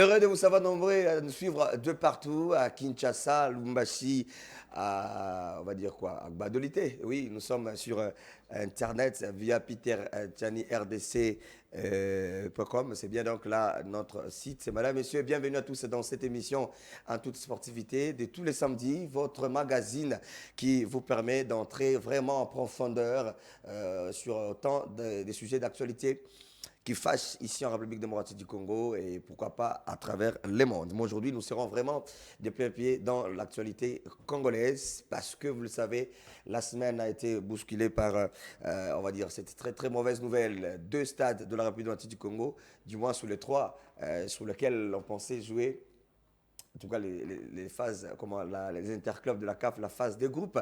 Heureux de vous savoir nombreux à nous suivre de partout, à Kinshasa, à Lubumbashi, à, on va dire quoi, à Gbadolité. Oui, nous sommes sur Internet via petertiani-rdc.com. C'est bien donc là notre site. C'est Madame, Messieurs, bienvenue à tous dans cette émission en toute sportivité de tous les samedis, votre magazine qui vous permet d'entrer vraiment en profondeur sur autant des sujets d'actualité qui fâche ici en République démocratique du Congo et pourquoi pas à travers le monde. Mais aujourd'hui, nous serons vraiment de plein pied dans l'actualité congolaise parce que, vous le savez, la semaine a été bousculée par, on va dire, cette très très mauvaise nouvelle. 2 stades de la République démocratique du Congo, du moins sur les 3 sur lesquels on pensait jouer en tout cas les phases, les interclubs de la CAF, la phase des groupes,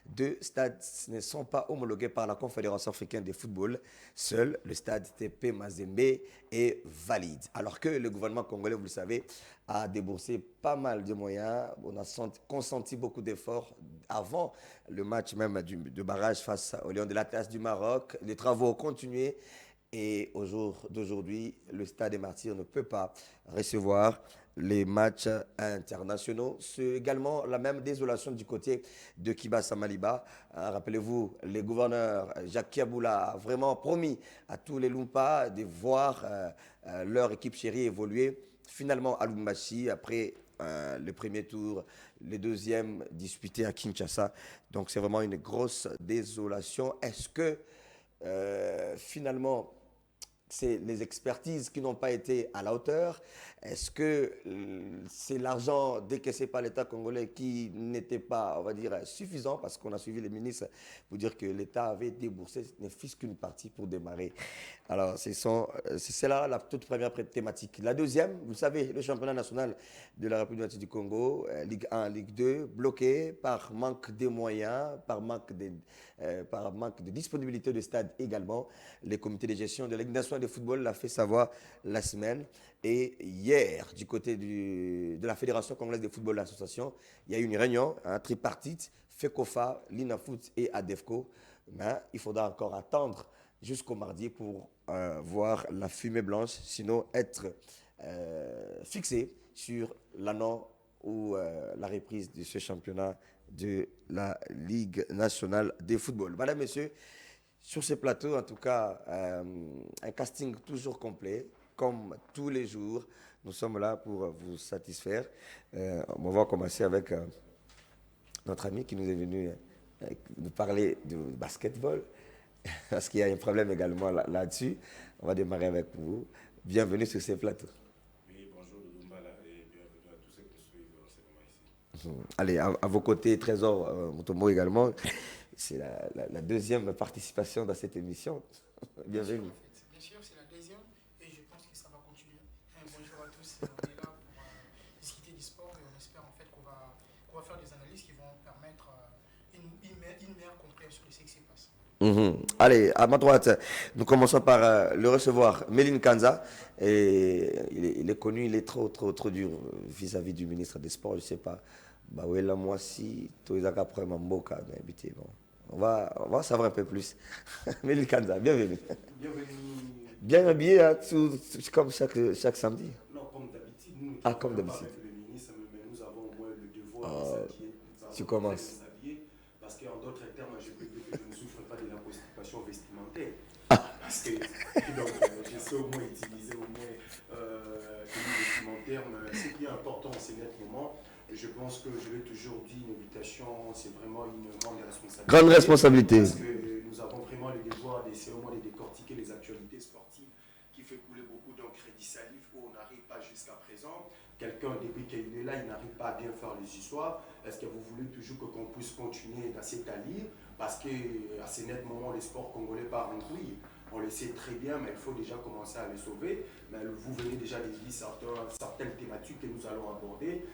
2 stades ne sont pas homologués par la Confédération africaine de football. Seul le stade TP Mazembe est valide. Alors que le gouvernement congolais, vous le savez, a déboursé pas mal de moyens. On a consenti beaucoup d'efforts avant le match même de barrage face au Lion de l'Atlas du Maroc. Les travaux ont continué. Et au jour d'aujourd'hui, le Stade des Martyrs ne peut pas recevoir les matchs internationaux. C'est également la même désolation du côté de Kibasa Maliba. Rappelez-vous, les gouverneurs, Jacques Kiaboula a vraiment promis à tous les Lumpa de voir leur équipe chérie évoluer. Finalement, à Lubumbashi, après le premier tour, le deuxième disputé à Kinshasa. Donc c'est vraiment une grosse désolation. Est-ce que finalement c'est les expertises qui n'ont pas été à la hauteur? Est-ce que c'est l'argent décaissé par l'État congolais qui n'était pas, on va dire, suffisant? Parce qu'on a suivi les ministres pour dire que l'État avait déboursé ne fût-ce qu'une partie pour démarrer. Alors, c'est là la toute première thématique. La deuxième, vous savez, le championnat national de la République du Congo, Ligue 1, Ligue 2, bloqué par manque de moyens, par manque de disponibilité de stade également. Les comités de gestion de la Ligue nationale de football l'a fait savoir la semaine. Et hier, du côté de la Fédération congolaise de football, l'association, il y a eu une réunion, tripartite, FECOFA, l'INAFOOT et ADEFCO. Mais il faudra encore attendre jusqu'au mardi pour voir la fumée blanche, sinon être fixé sur l'annonce ou la reprise de ce championnat de la Ligue nationale de football. Madame, Messieurs, sur ce plateau, en tout cas, un casting toujours complet, comme tous les jours. Nous sommes là pour vous satisfaire. On va commencer avec notre ami qui nous est venu nous parler du basketball, parce qu'il y a un problème également là-dessus. On va démarrer avec vous. Bienvenue sur ce plateau. Oui, bonjour Lumbala et bienvenue à tous ceux qui nous suivent en ce moment ici. Allez, à vos côtés, Trésor Mutombo également. C'est la deuxième participation dans cette émission. Bienvenue. Bien sûr, c'est la deuxième et je pense que ça va continuer. Bonjour à tous, on est là pour discuter du sport et on espère en fait qu'on va faire des analyses qui vont permettre une meilleure compréhension de ce qui se passe. Allez, à ma droite, nous commençons par le recevoir, Méline Kanza. Et il est connu, il est trop dur vis-à-vis du ministre des Sports. Je ne sais pas. Bah oui, là, moi, si, tous les après Mamboka, mais habité, bon. On va savoir un peu plus. Méline Kanza, bienvenue. Bienvenue. Bien habillé, hein, comme chaque samedi. Non, comme d'habitude, nous Ah, comme d'habitude. avec le ministre, mais nous avons au moins le devoir de s'habiller. Tu commences. Parce qu'en d'autres termes, je peux dire que je ne souffre pas de la constipation vestimentaire. Parce que donc, je sais au moins utiliser au moins tenue vestimentaire, mais ce qui est important, c'est nettement. Et je pense que je l'ai toujours dit, une invitation, c'est vraiment une grande responsabilité. Grande responsabilité. Parce que nous avons vraiment le devoir d'essayer au moins de décortiquer les actualités sportives qui fait couler beaucoup d'encre et de salive où on n'arrive pas jusqu'à présent. Quelqu'un, depuis qu'il est là, il n'arrive pas à bien faire les histoires. Est-ce que vous voulez toujours qu'on puisse continuer dans cette allure? Parce qu'à ce net moment, les sports congolais partent en couille. On le sait très bien, mais il faut déjà commencer à les sauver. Mais vous venez déjà de dire certaines thématiques que nous allons aborder.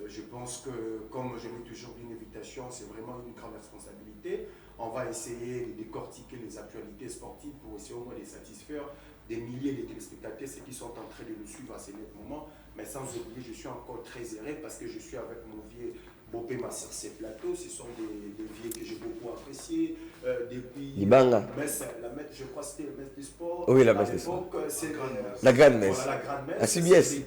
Je pense que, comme je l'ai toujours dit, une invitation, c'est vraiment une grande responsabilité. On va essayer de décortiquer les actualités sportives pour essayer au moins de satisfaire des milliers de téléspectateurs, ceux qui sont en train de nous suivre à ce net moment. Mais sans oublier, je suis encore très erré parce que je suis avec mon vieux Bopé Massar, ces plateaux. Ce sont des vieux que j'ai beaucoup appréciés. Depuis Ibanga. Je crois que c'était la messe du sport. Oui, la messe du sport. C'est la grande messe. Voilà, la grande messe. La CBS.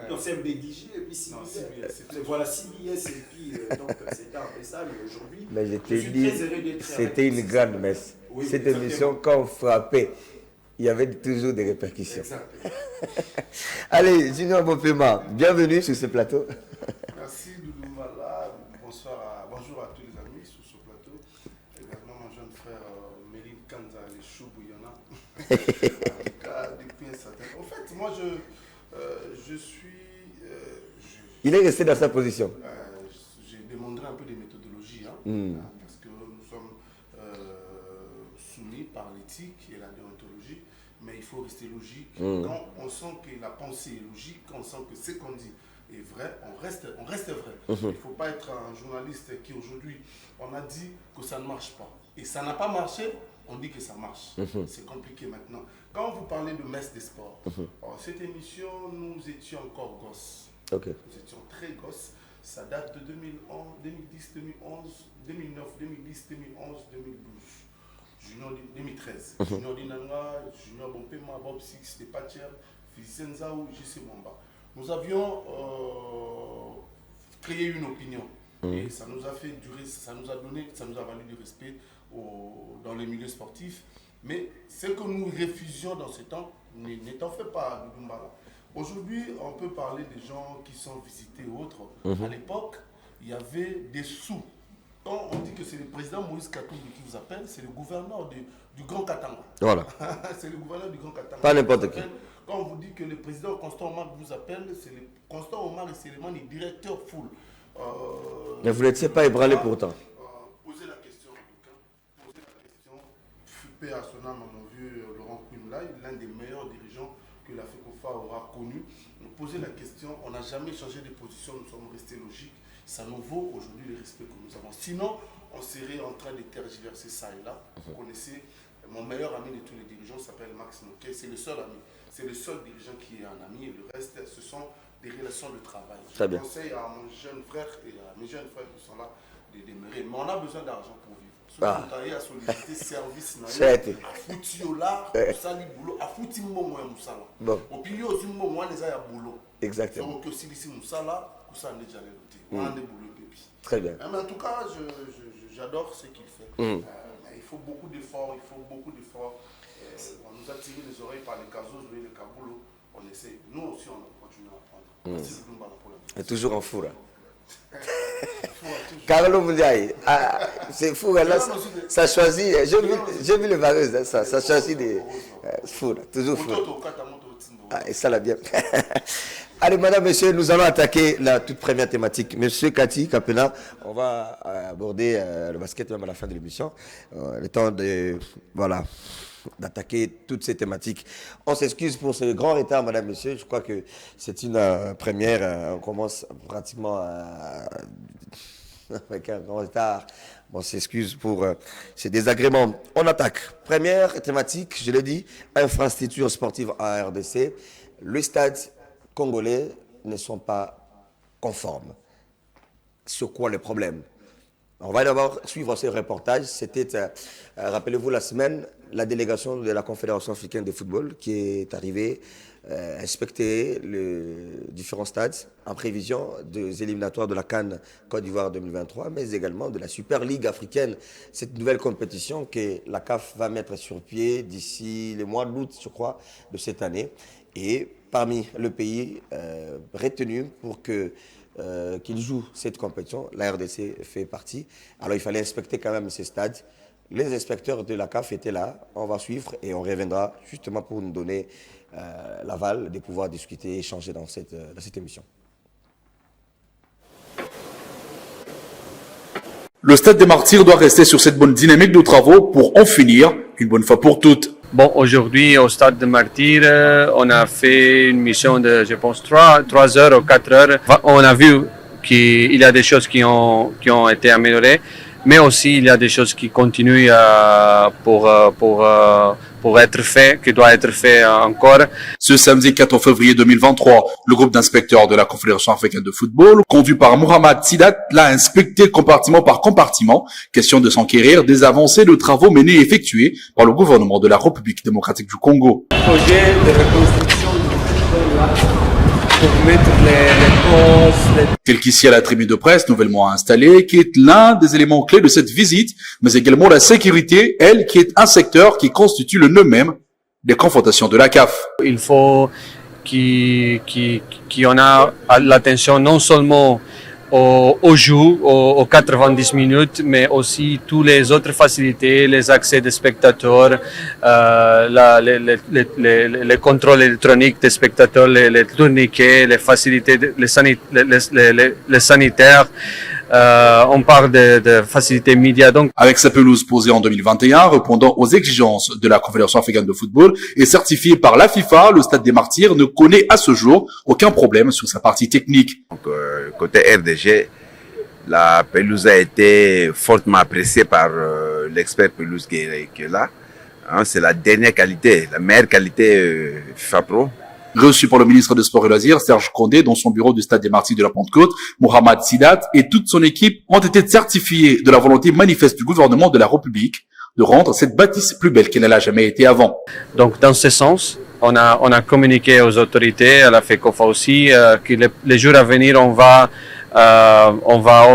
Non, c'est MBDJ et puis CBS. Voilà, CBS et puis donc c'était un peu ça, mais aujourd'hui. Mais je t'ai dit, c'était une grande messe. Oui, cette émission, quand on frappait, il y avait toujours des répercussions. Exactement. Allez, Junior Bopema, bienvenue sur ce plateau. Merci Doudoumala, bonjour à tous les amis sur ce plateau. Également mon jeune frère Méline Kanza, les choux bouillonnants. En tout cas, depuis un certain... En fait, moi je suis... Il est resté dans sa position. J'ai démontré un peu des méthodologies, parce que nous sommes soumis par l'éthique et la déontologie, mais il faut rester logique. Quand on sent que la pensée est logique, quand on sent que ce qu'on dit est vrai, on reste vrai. Il ne faut pas être un journaliste qui aujourd'hui, on a dit que ça ne marche pas. Et ça n'a pas marché, on dit que ça marche. C'est compliqué maintenant. Quand vous parlez de messe des sports, cette émission, nous étions encore gosses. Okay. Nous étions très gosses. Ça date de 2010, 2011, 2009, 2010, 2011, 2012. Junior 2013. Junior Dinanga, Junior Bompema, Bob Six, Tepacher, Fizenzaou, JC Mwamba. Nous avions créé une opinion. Et ça nous a fait durer, ça nous a valu du respect dans les milieux sportifs. Mais ce que nous refusions dans ce temps, n'étant fait pas de Doumbala. Aujourd'hui, on peut parler des gens qui sont visités ou autres. À l'époque, il y avait des sous. Quand on dit que c'est le président Moïse Katumbi qui vous appelle, c'est le gouverneur du Grand Katanga. Voilà. C'est le gouverneur du Grand Katanga. Pas n'importe qui. Quand on vous dit que le président Constant Omar vous appelle, c'est le Constant Omar et c'est le directeur full. Mais vous n'étiez pas ébranlé pourtant. Posez la question, en tout cas. Posez la question. Paix à son âme, mon vieux Laurent Kouinoulaï, l'un des meilleurs dirigeants que la FECOFA aura connu. Nous poser la question, on n'a jamais changé de position, nous sommes restés logiques. Ça nous vaut aujourd'hui le respect que nous avons. Sinon, on serait en train de tergiverser ça et là. Vous connaissez, mon meilleur ami de tous les dirigeants s'appelle Max Mouquet. C'est le seul ami. C'est le seul dirigeant qui est un ami. Et le reste, ce sont des relations de travail. Je conseille à mon jeune frère et à mes jeunes frères qui sont là de demeurer. Mais on a besoin d'argent pour vivre. Souvent, à solliciter service, à foutre là, à foutre momo et moussala. Au pilier aussi momo, on les a boulot. Exactement. Donc, si ici moussala, ça n'est jamais noté. On a des boulots pépi. Très bien. Mais en tout cas, j'adore ce qu'il fait. Mais il faut beaucoup d'efforts, On nous a tiré les oreilles par les casos, les caboulos. On essaie. Nous aussi, on continue à apprendre. Merci pour la vie. Toujours en fou là. Carlo Moudiaï, c'est fou, là, ça choisit, j'ai vu le vareuse, ça choisit des fou, là, toujours fou. Et ça l'a bien. Allez, madame, monsieur, nous allons attaquer la toute première thématique. Monsieur Cathy Capena, on va aborder le basket même à la fin de l'émission. Le temps de, voilà, d'attaquer toutes ces thématiques. On s'excuse pour ce grand retard, madame, monsieur. Je crois que c'est une première. On commence pratiquement avec un grand retard. On s'excuse pour ces désagréments. On attaque. Première thématique, je l'ai dit, infrastructure sportive en RDC. Le stade congolais ne sont pas conformes. Sur quoi le problème? On va d'abord suivre ce reportage. C'était, rappelez-vous, la semaine, la délégation de la Confédération africaine de football qui est arrivée inspecter les différents stades en prévision des éliminatoires de la CAN Côte d'Ivoire 2023, mais également de la Super Ligue africaine, cette nouvelle compétition que la CAF va mettre sur pied d'ici le mois d'août, je crois, de cette année. Et parmi le pays retenu pour qu'il joue cette compétition, la RDC fait partie. Alors il fallait inspecter quand même ces stades. Les inspecteurs de la CAF étaient là, on va suivre et on reviendra justement pour nous donner l'aval de pouvoir discuter et échanger dans cette émission. Le Stade des Martyrs doit rester sur cette bonne dynamique de travaux pour en finir une bonne fois pour toutes. Bon, aujourd'hui, au Stade des Martyrs, on a fait une mission de, je pense, 3 heures ou 4 heures. On a vu qu'il y a des choses qui ont été améliorées, mais aussi il y a des choses qui continuent pour être fait, qui doivent être fait encore. Ce samedi 14 février 2023, le groupe d'inspecteurs de la Confédération africaine de football, conduit par Mohamed Sidat, l'a inspecté compartiment par compartiment, question de s'enquérir des avancées de travaux menés et effectués par le gouvernement de la République démocratique du Congo. Projet de reconstruction du football là. pour mettre les pauses, Tel qu'ici à la tribune de presse nouvellement installée, qui est l'un des éléments clés de cette visite, mais également la sécurité, elle, qui est un secteur qui constitue le nœud même des confrontations de la CAF. Il faut qu'on a l'attention non seulement au jeu, aux 90 minutes, mais aussi toutes les autres facilités, les accès des spectateurs, les contrôles électroniques des spectateurs, les tourniquets, les facilités, les sanitaires. On parle de facilités médias. Donc, avec sa pelouse posée en 2021, répondant aux exigences de la Confédération africaine de football et certifié par la FIFA, le Stade des Martyrs ne connaît à ce jour aucun problème sur sa partie technique. Donc, côté RDG, la pelouse a été fortement appréciée par l'expert pelouse qui est là. Hein, c'est la dernière qualité, la meilleure qualité FIFA Pro. Reçu par le ministre des Sports et Loisirs, Serge Condé, dans son bureau du Stade des Martyrs de la Pentecôte, Mohamed Sidat et toute son équipe ont été certifiés de la volonté manifeste du gouvernement de la République de rendre cette bâtisse plus belle qu'elle n'a jamais été avant. Donc, dans ce sens, on a communiqué aux autorités, à la FECOFA aussi, que les jours à venir, on va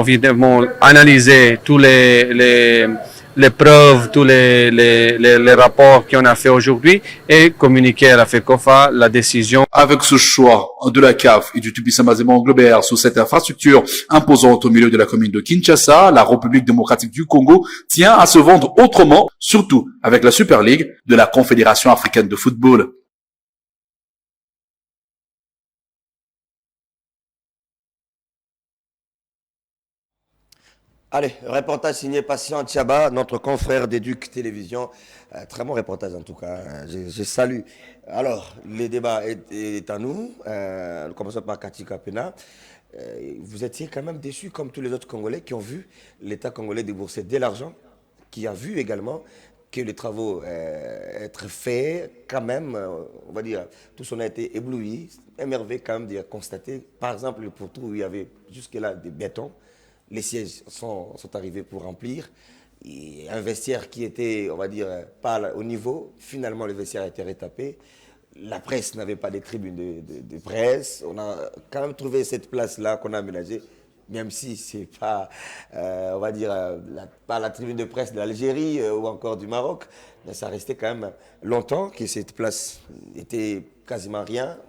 évidemment analyser tous les preuves, tous les rapports qu'on a fait aujourd'hui et communiquer à la FECOFA la décision. Avec ce choix de la CAF et du tout-puissant Globert sous cette infrastructure imposante au milieu de la commune de Kinshasa, la République démocratique du Congo tient à se vendre autrement, surtout avec la Super League de la Confédération africaine de football. Allez, reportage signé Patient Tchaba, notre confrère d'Éduc Télévision. Très bon reportage en tout cas, je salue. Alors, le débat est à nous. Nous commençons par Kati Kapena. Vous étiez quand même déçus comme tous les autres Congolais qui ont vu l'État congolais débourser de l'argent, qui a vu également que les travaux être faits quand même, on va dire, tous on a été éblouis, émerveillés quand même de constater, par exemple, le poteau où il y avait jusque-là des bétons. Les sièges sont arrivés pour remplir. Et un vestiaire qui était, on va dire, pas au niveau. Finalement, le vestiaire a été retapé. La presse n'avait pas de tribune de presse. On a quand même trouvé cette place-là qu'on a aménagée, même si ce n'est pas, on va dire, pas la tribune de presse de l'Algérie ou encore du Maroc. Mais ça restait quand même longtemps que cette place était quasiment rien.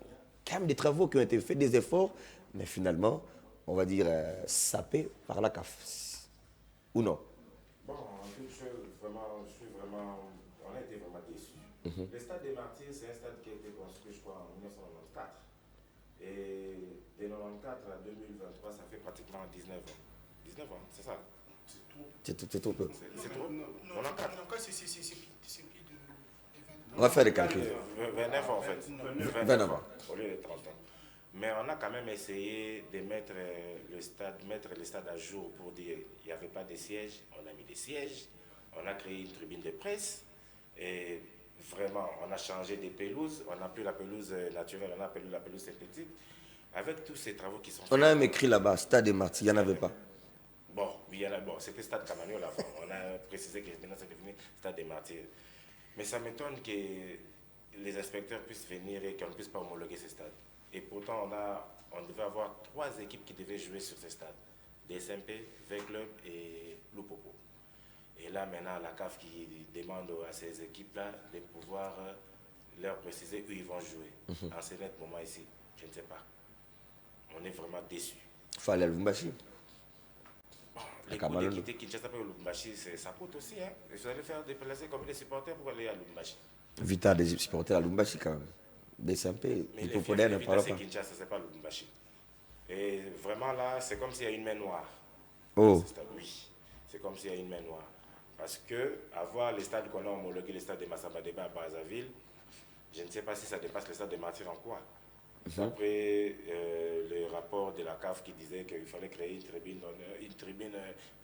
Quand même des travaux qui ont été faits, des efforts, mais finalement, on va dire, sapé par la CAF. Ou non? Bon, une chose, vraiment, on a été vraiment déçus. Le Stade des Martyrs, c'est un stade qui a été construit, je crois, en 1994. Et de 1994 à 2023, ça fait pratiquement 19 ans. 19 ans, c'est ça? C'est trop peu. C'est trop? Non, c'est plus de 20 ans. On va faire des calculs. 29 ans, en fait. 29 ans. Au lieu de 30 ans. Mais on a quand même essayé de mettre le stade à jour pour dire qu'il n'y avait pas de sièges. On a mis des sièges, on a créé une tribune de presse et vraiment on a changé des pelouses. On n'a plus la pelouse naturelle, on a la pelouse synthétique. Avec tous ces travaux qui sont faits. On a même écrit là-bas, Stade des Martyrs, il n'y en avait pas. Bon, c'était Stade Camaniol avant. On a précisé que maintenant c'est devenu Stade des Martyrs. Mais ça m'étonne que les inspecteurs puissent venir et qu'on ne puisse pas homologuer ces stades. Et pourtant, on devait avoir 3 équipes qui devaient jouer sur ces stades. DSMP, V-Club et Lupopo. Et là, maintenant, la CAF qui demande à ces équipes-là de pouvoir leur préciser où ils vont jouer. En ce net moment ici, je ne sais pas. On est vraiment déçus. Il faut aller à Lubumbashi. Bon, les coûts de quitter Kinshasa pour Lubumbashi, ça coûte aussi. Hein. Et vous allez faire déplacer comme des supporters pour aller à Lubumbashi. Vita des supporters à Lubumbashi quand même. DSMP, mais il les faut poder ne parle pas. Kinshasa, c'est pas Lubumbashi. Et vraiment là, c'est comme s'il y a une main noire. Oh. Oui, c'est comme s'il y a une main noire. Parce que avoir les stades qu'on a homologués, les stades de Massambadeba à Brazzaville, je ne sais pas si ça dépasse le stade de Martyrs en quoi. Après le rapport de la CAF qui disait qu'il fallait créer une tribune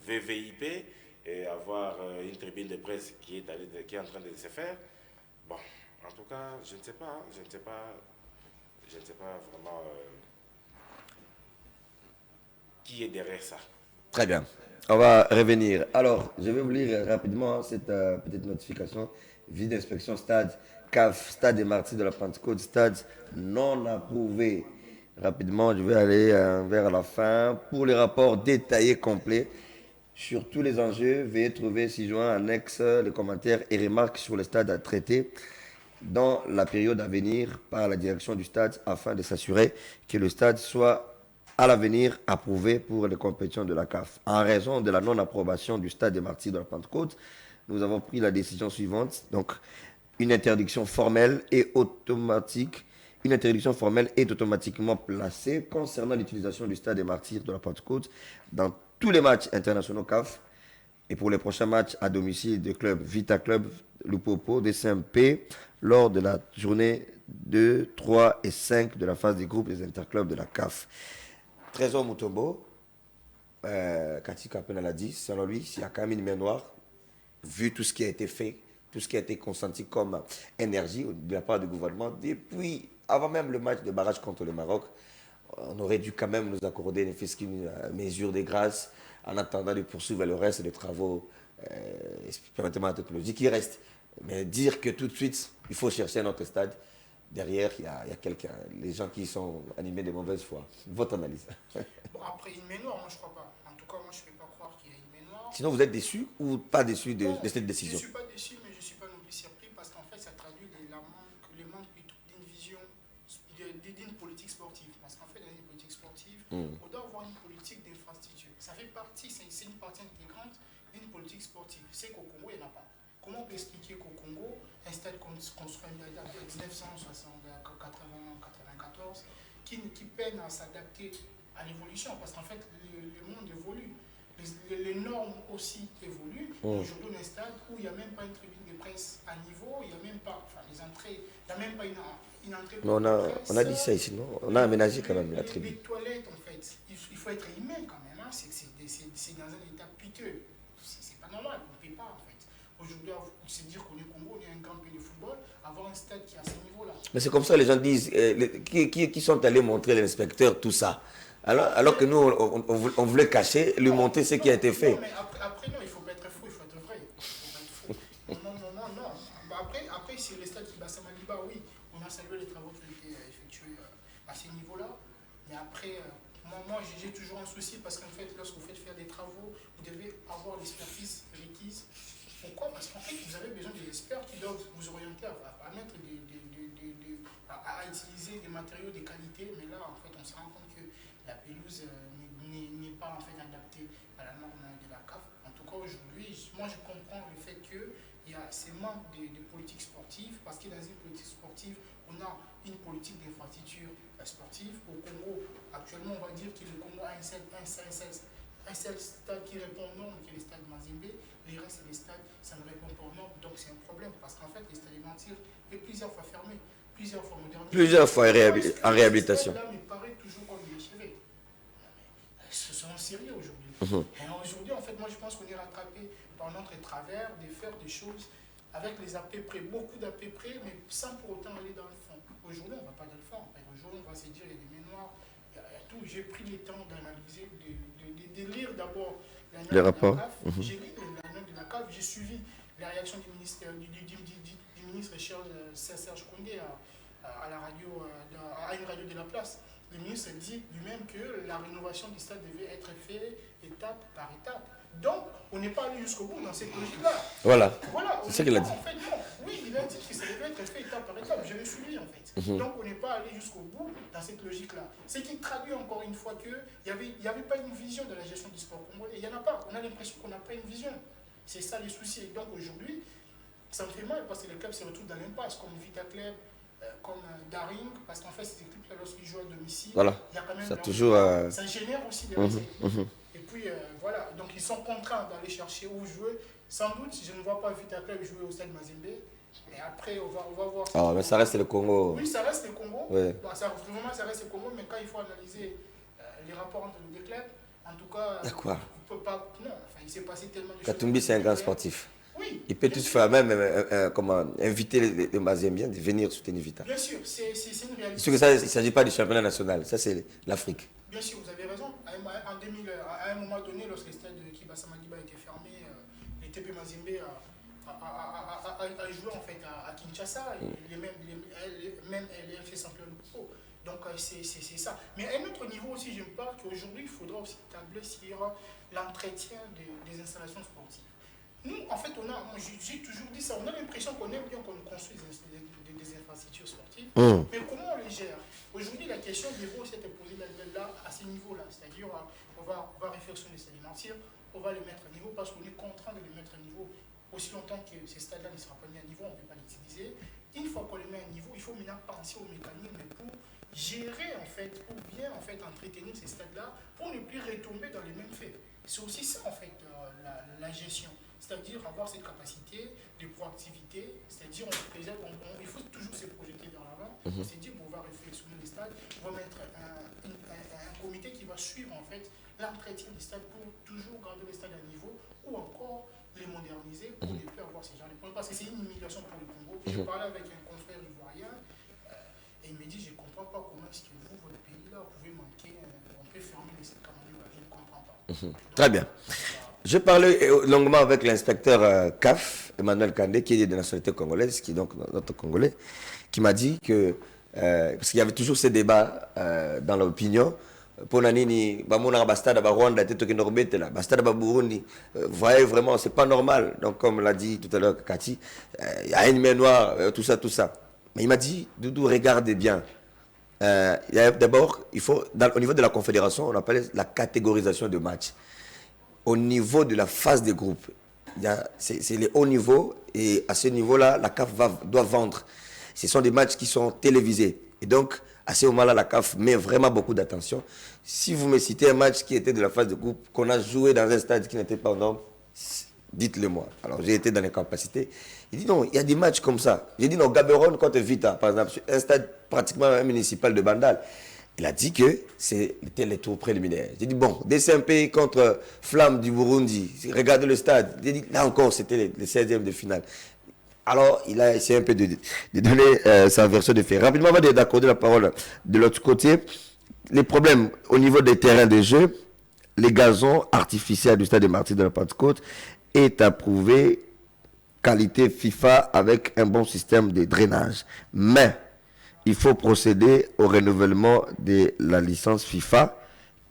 VVIP et avoir une tribune de presse qui est en train de se faire. Bon, en tout cas, je ne sais pas vraiment qui est derrière ça. Très bien. On va revenir. Alors, je vais vous lire rapidement cette petite notification. Vie d'inspection stade CAF, Stade des Martyrs de la Pentecôte, stade non approuvé. rapidement, je vais aller vers la fin. Pour les rapports détaillés complets sur tous les enjeux, veuillez trouver ci-joint annexe les commentaires et remarques sur le stade à traiter dans la période à venir par la direction du stade afin de s'assurer que le stade soit à l'avenir approuvé pour les compétitions de la CAF. En raison de la non-approbation du stade des Martyrs de la Pentecôte, nous avons pris la décision suivante. Donc, une interdiction formelle est automatiquement placée concernant l'utilisation du stade des Martyrs de la Pentecôte dans tous les matchs internationaux CAF et pour les prochains matchs à domicile des clubs Vita Club, Lupopo, DCMP, lors de la journée 2, 3 et 5 de la phase des groupes des interclubs de la CAF. Trésor Mutombo, Cathy Capena l'a dit, selon lui, s'il y a quand même une main noire, vu tout ce qui a été fait, tout ce qui a été consenti comme énergie de la part du gouvernement, depuis, avant même le match de barrage contre le Maroc, on aurait dû quand même nous accorder ne fût-ce qu'une mesure de grâce en attendant de poursuivre le reste des travaux, permettez-moi la technologie qui reste. Mais dire que tout de suite, il faut chercher un autre stade, derrière, il y a quelqu'un, les gens qui sont animés de mauvaise foi. Votre analyse. Bon, après, une main noire, moi je crois pas. En tout cas, moi je ne peux pas croire qu'il y ait une main noire. Sinon, vous êtes déçu ou pas déçu de cette décision? Je ne suis pas déçu, mais je ne suis pas non plus surpris parce qu'en fait, ça traduit le manque d'une vision, d'une politique sportive. Parce qu'en fait, dans une politique sportive, on doit avoir une politique d'infrastructure. Ça fait partie, c'est une partie intégrante d'une politique sportive. C'est qu'au Congo, il n'y en a pas. Comment on peut expliquer qu'au Congo, un stade construit en 1994 qui peine à s'adapter à l'évolution? Parce qu'en fait, le monde évolue. Les normes aussi évoluent. Aujourd'hui, on a un stade où il n'y a même pas une tribune de presse à niveau, il n'y a même pas, enfin, les entrées, il n'y a même pas une entrée pour on a dit ça ici, non? On a aménagé quand même la tribune. Les toilettes, en fait, il faut être humain quand même. Hein. C'est dans un état piteux. C'est pas normal, on ne paie pas en fait. Aujourd'hui, se dire qu'on est Congo, on est un grand pays de football, avoir un stade qui est à ce niveau-là. Mais c'est comme ça, les gens disent, qui sont allés montrer l'inspecteur tout ça. Alors que nous, on voulait cacher, lui montrer ce qui a été fait. Non, mais après, non, il ne faut pas être fou, il faut être vrai. Non. Après, c'est le stade qui Bassam Aliba, oui, on a salué les travaux qui ont été effectués à ce niveau-là. Mais après, moi j'ai toujours un souci parce qu'en fait, lorsque vous faites faire des travaux, vous devez avoir l'expertise requise. Pourquoi? Parce qu'en fait, vous avez besoin des experts qui doivent vous orienter à mettre à utiliser des matériaux de qualité. Mais là, en fait, on se rend compte que la pelouse n'est pas en fait adaptée à la norme de la CAF. En tout cas, aujourd'hui, moi, je comprends le fait qu'il y a ces manques de politique sportive, parce que dans une politique sportive, on a une politique d'infrastructure sportive. Au Congo, actuellement, on va dire que le Congo a un seul stade qui répond aux normes, qui est le stade Mazembe. Les restes des stades, ça ne répond pas aux normes, donc c'est un problème, parce qu'en fait, les stades de Martyrs est plusieurs fois fermé, plusieurs fois modernisé. Plusieurs fois en réhabilitation. Là, me paraît toujours comme des chevet. Ce sont sérieux aujourd'hui. Aujourd'hui, en fait, moi, je pense qu'on est rattrapé par notre travers de faire des choses avec les à peu près, beaucoup d'à peu près, mais sans pour autant aller dans le fond. Aujourd'hui, on ne va pas dans le fond. Aujourd'hui, on va se dire, il y a des mémoires, il y a tout. J'ai pris le temps d'analyser, de lire d'abord les rapports. J'ai lu la note de la CAF, j'ai suivi la réaction du ministre Serge Condé à la radio, à une radio de la place. Le ministre dit lui-même que la rénovation du stade devait être faite étape par étape. Donc, on n'est pas allé jusqu'au bout dans cette logique-là. Voilà. C'est ce qu'il a dit. En fait, non. Oui, il a dit que ça devait être fait étape par étape. Je l'ai suivi, en fait. Donc, on n'est pas allé jusqu'au bout dans cette logique-là. Ce qui traduit encore une fois qu'il n'y avait pas une vision de la gestion du sport congolais. Il n'y en a pas. On a l'impression qu'on n'a pas une vision. C'est ça le souci. Et donc, aujourd'hui, ça me fait mal parce que les clubs se retrouvent dans l'impasse, comme Vita Club, comme Daring, parce qu'en fait, ces équipes-là, lorsqu'ils jouent à domicile, voilà. il y a quand même ça, toujours, ça génère aussi des recettes. Et puis, voilà, donc ils sont contraints d'aller chercher où jouer. Sans doute, je ne vois pas Vita Club jouer au stade Mazembe, mais après, on va voir. Ah, mais ça reste le Congo. Oui, ça reste le Congo. Ouais. Bon, ça reste le Congo, mais quand il faut analyser les rapports entre les deux clubs, en tout cas, on peut pas. Non, enfin, il s'est passé tellement de choses. Katumbi, c'est un grand sportif. Oui, il peut tout faire, même inviter les Mazembiens de venir soutenir Vita. Bien sûr, c'est une réalité. Parce que ça, il ne s'agit pas du championnat national, ça c'est l'Afrique. Bien sûr, vous avez raison. À un moment donné, lorsque le stade de Kibasa Madiba a été fermé, les TP Mazembe a joué en fait à Kinshasa, même les FC champions de pro. Donc c'est ça. Mais à un autre niveau aussi, je me parle qu'aujourd'hui, il faudra aussi tabler sur l'entretien des installations sportives. Nous, en fait, j'ai toujours dit ça, on a l'impression qu'on aime bien qu'on construise des infrastructures sportives, mais comment on les gère? Aujourd'hui, la question devrait aussi être posée là, à ce niveau-là, c'est-à-dire on va réfléchir sur les stades alimentaires, on va les mettre à niveau parce qu'on est contraint de les mettre à niveau aussi longtemps que ces stades-là ne seront pas mis à niveau, on ne peut pas les utiliser. Une fois qu'on les met à niveau, il faut maintenant penser aux mécanismes pour gérer, en fait, pour bien en fait, entretenir ces stades-là, pour ne plus retomber dans les mêmes faits. C'est aussi ça, en fait, la gestion. C'est-à-dire avoir cette capacité de proactivité, c'est-à-dire il faut toujours se projeter vers l'avant, c'est-à-dire pouvoir réflexionner les stades, on va mettre un comité qui va suivre en fait l'entretien des stades pour toujours garder les stades à niveau ou encore les moderniser pour ne plus avoir ces genre de problèmes. Parce que c'est une humiliation pour le Congo. Je parlais avec un confrère ivoirien et il me dit je ne comprends pas comment est-ce que vous, votre pays là, vous pouvez manquer, on peut fermer les stades comme je ne comprends pas. Donc, très bien. Je parlais longuement avec l'inspecteur CAF, Emmanuel Kandé, qui est de nationalité congolaise, qui est donc notre Congolais, qui m'a dit que, parce qu'il y avait toujours ces débats dans l'opinion, pour Nanini, Bamona Bastade, Rwanda, Tetokinorobete, Bastade, Burundi, vous voyez vraiment, c'est pas normal. Donc, comme l'a dit tout à l'heure Cathy, il y a une main noire, tout ça, tout ça. Mais il m'a dit, Doudou, regardez bien. D'abord, il faut, au niveau de la confédération, on appelle la catégorisation de matchs. Au niveau de la phase des groupes, c'est les hauts niveaux et à ce niveau-là, la CAF doit vendre. Ce sont des matchs qui sont télévisés. Et donc, à ce moment-là, la CAF met vraiment beaucoup d'attention. Si vous me citez un match qui était de la phase de groupe, qu'on a joué dans un stade qui n'était pas en norme, dites-le moi. Alors, j'ai été dans les capacités. Il dit non, il y a des matchs comme ça. J'ai dit non, Gaborone contre Vita, par exemple, un stade pratiquement municipal de Bandal. Il a dit que c'était les tours préliminaires. J'ai dit, bon, DCMP contre Flamme du Burundi, regardez le stade. J'ai dit, là encore, c'était les 16e de finale. Alors, il a essayé un peu de donner sa version de fait. Rapidement, on va d'accorder la parole de l'autre côté. Les problèmes au niveau des terrains de jeu, les gazons artificiels du stade de Martyrs de la Pentecôte est approuvé qualité FIFA avec un bon système de drainage. Mais il faut procéder au renouvellement de la licence FIFA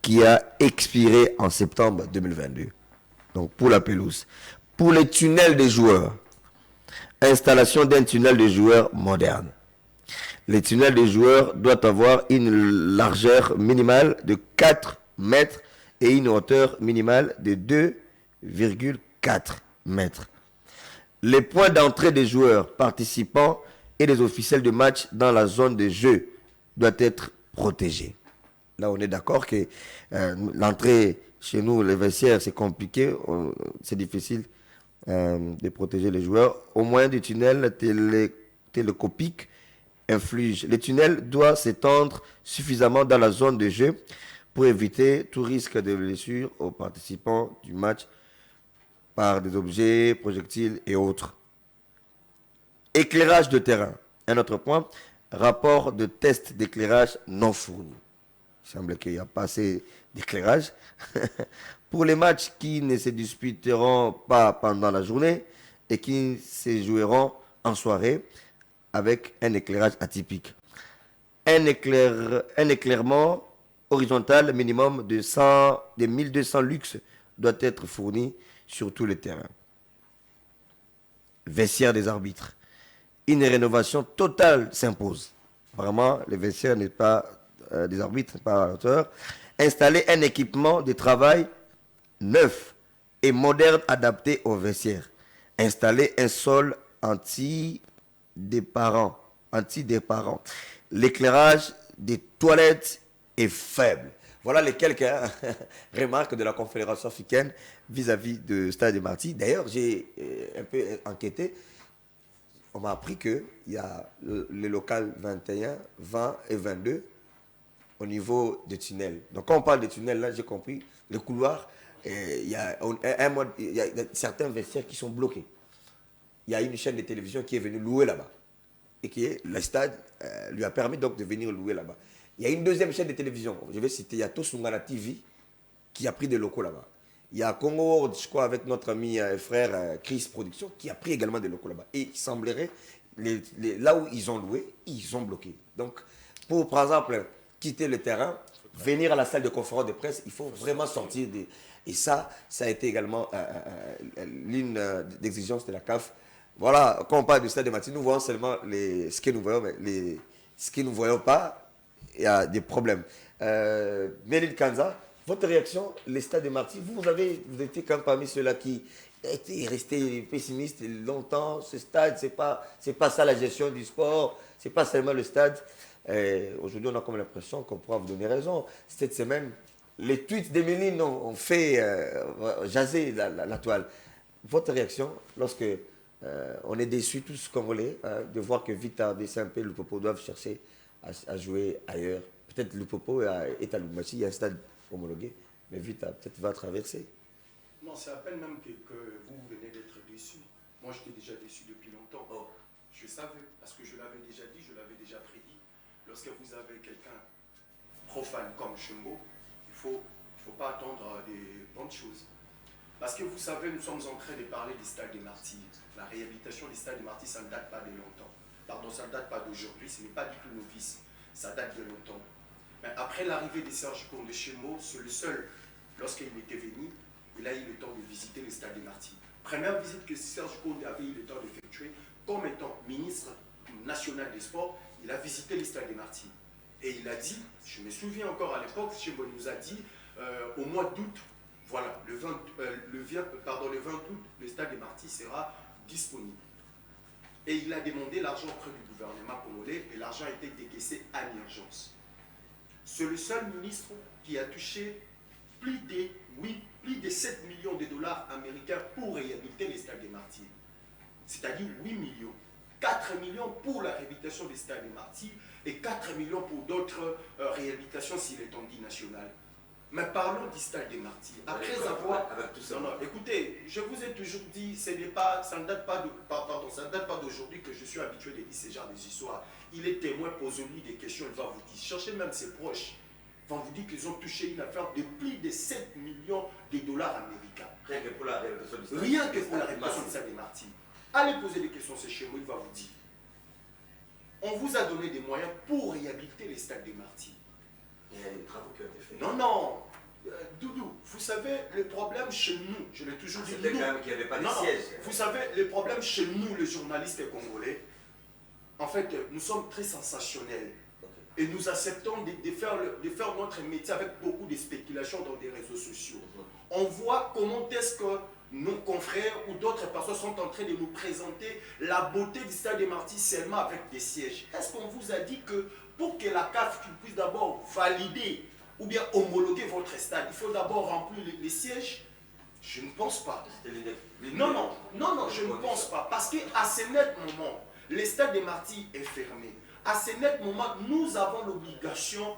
qui a expiré en septembre 2022. Donc pour la pelouse. Pour les tunnels des joueurs, installation d'un tunnel de joueurs moderne. Les tunnels des joueurs doivent avoir une largeur minimale de 4 mètres et une hauteur minimale de 2,4 mètres. Les points d'entrée des joueurs participants et des officiels de match dans la zone de jeu doivent être protégés. Là, on est d'accord que l'entrée chez nous, les vestiaires, c'est compliqué, c'est difficile de protéger les joueurs. Au moyen du tunnel télescopique inflige. Le tunnel doit s'étendre suffisamment dans la zone de jeu pour éviter tout risque de blessure aux participants du match par des objets, projectiles et autres. Éclairage de terrain. Un autre point, rapport de test d'éclairage non fourni. Il semble qu'il n'y a pas assez d'éclairage. Pour les matchs qui ne se disputeront pas pendant la journée et qui se joueront en soirée avec un éclairage atypique. Un éclairement horizontal minimum de 1200 lux doit être fourni sur tous les terrains. Vestiaire des arbitres. Une rénovation totale s'impose. Vraiment, le vestiaire n'est pas des arbitres, pas à la hauteur. Installer un équipement de travail neuf et moderne adapté au vestiaire. Installer un sol anti-déparant. L'éclairage des toilettes est faible. Voilà les quelques remarques de la Confédération africaine vis-à-vis de Stade de Martyrs. D'ailleurs, j'ai un peu enquêté. On m'a appris qu'il y a les locales 21, 20 et 22 au niveau des tunnels. Donc quand on parle de tunnels, là, j'ai compris, les couloirs, il y a certains vestiaires qui sont bloqués. Il y a une chaîne de télévision qui est venue louer là-bas. Et le stade lui a permis donc de venir louer là-bas. Il y a une deuxième chaîne de télévision, je vais citer, il y a Tosungana TV, qui a pris des locaux là-bas. Il y a Congo World, je crois, avec notre ami et frère Chris Production, qui a pris également des locaux là-bas. Et il semblerait, là où ils ont loué, ils ont bloqué. Donc, pour, par exemple, quitter le terrain, venir à la salle de conférence de presse, il faut vraiment sortir des... Et ça a été également l'une des exigences de la CAF. Voilà, quand on parle du stade de Marty, nous voyons seulement ce que nous voyons, mais ce que nous ne voyons pas, il y a des problèmes. Méline Kanza, votre réaction, les stades de Marty, vous étiez quand même parmi ceux-là qui étaient restés pessimistes longtemps. Ce stade, c'est pas ça la gestion du sport, c'est pas seulement le stade. Aujourd'hui, on a comme l'impression qu'on pourra vous donner raison. Cette semaine, les tweets d'Emeline ont fait jaser la toile. Votre réaction lorsque on est déçus tous Congolais de voir que Vita, BCMP, Lupopo doivent chercher à jouer ailleurs. Peut-être Lupopo est à Lubumbashi, il y a un stade homologué, mais Vita peut-être va traverser. Non, c'est à peine même que vous venez d'être déçu. Moi, j'étais déjà déçu depuis longtemps. Oh. Je savais, parce que je l'avais déjà dit, je l'avais déjà prédit. Lorsque vous avez quelqu'un profane comme Chumbo, il faut pas attendre des bonnes choses. Parce que vous savez, nous sommes en train de parler des stades des martyrs. La réhabilitation des stades des martyrs, ça ne date pas de longtemps. Pardon, ça ne date pas d'aujourd'hui, ce n'est pas du tout novice. Ça date de longtemps. Mais après l'arrivée de Serge Koum de Chumbo, c'est le seul, lorsqu'il était venu, il a eu le temps de visiter les stades des martyrs. Première visite que Serge Koum avait eu le temps d'effectuer, comme étant ministre national des sports, il a visité les stades des martyrs. Et il a dit, je me souviens encore à l'époque, Chumbo nous a dit, au mois d'août, voilà, le 20 août, le stade des martyrs sera disponible. Et il a demandé l'argent auprès du gouvernement congolais et l'argent a été décaissé à l'urgence. C'est le seul ministre qui a touché plus de 7 millions de dollars américains pour réhabiliter les stades des martyrs. C'est-à-dire 8 millions. 4 millions pour la réhabilitation des stades des martyrs et 4 millions pour d'autres réhabilitations s'il est en dit national. Mais parlons du stade des martyrs. Après avoir... Non, écoutez, je vous ai toujours dit, ça ne date pas d'aujourd'hui que je suis habitué de dire ce genre d'histoires. Il est témoin, posez-lui des questions, il va vous dire. Cherchez même ses proches. Ils vont vous dire qu'ils ont touché une affaire de plus de 7 millions de dollars américains. Rien que pour la réhabilitation du stade. Rien que pour la réhabilitation du stade des martyrs. Allez poser des questions, c'est chez moi, il va vous dire. On vous a donné des moyens pour réhabiliter les stades des martyrs. Il y a des travaux qui ont été faits. Non. Doudou, vous savez, le problème chez nous, je l'ai toujours dit. C'était quand même qu'il n'y avait pas de siège. Vous savez, le problème chez nous, les journalistes congolais, en fait, nous sommes très sensationnels. Et nous acceptons de faire notre métier avec beaucoup de spéculations dans des réseaux sociaux. On voit comment est-ce que nos confrères ou d'autres personnes sont en train de nous présenter la beauté du stade des martyrs seulement avec des sièges. Est-ce qu'on vous a dit que pour que la CAF puisse d'abord valider ou bien homologuer votre stade, il faut d'abord remplir les sièges? Je ne pense pas. Non, je ne pense pas. Parce qu'à ce net moment, le stade des martyrs est fermé. À ce net moment, nous avons l'obligation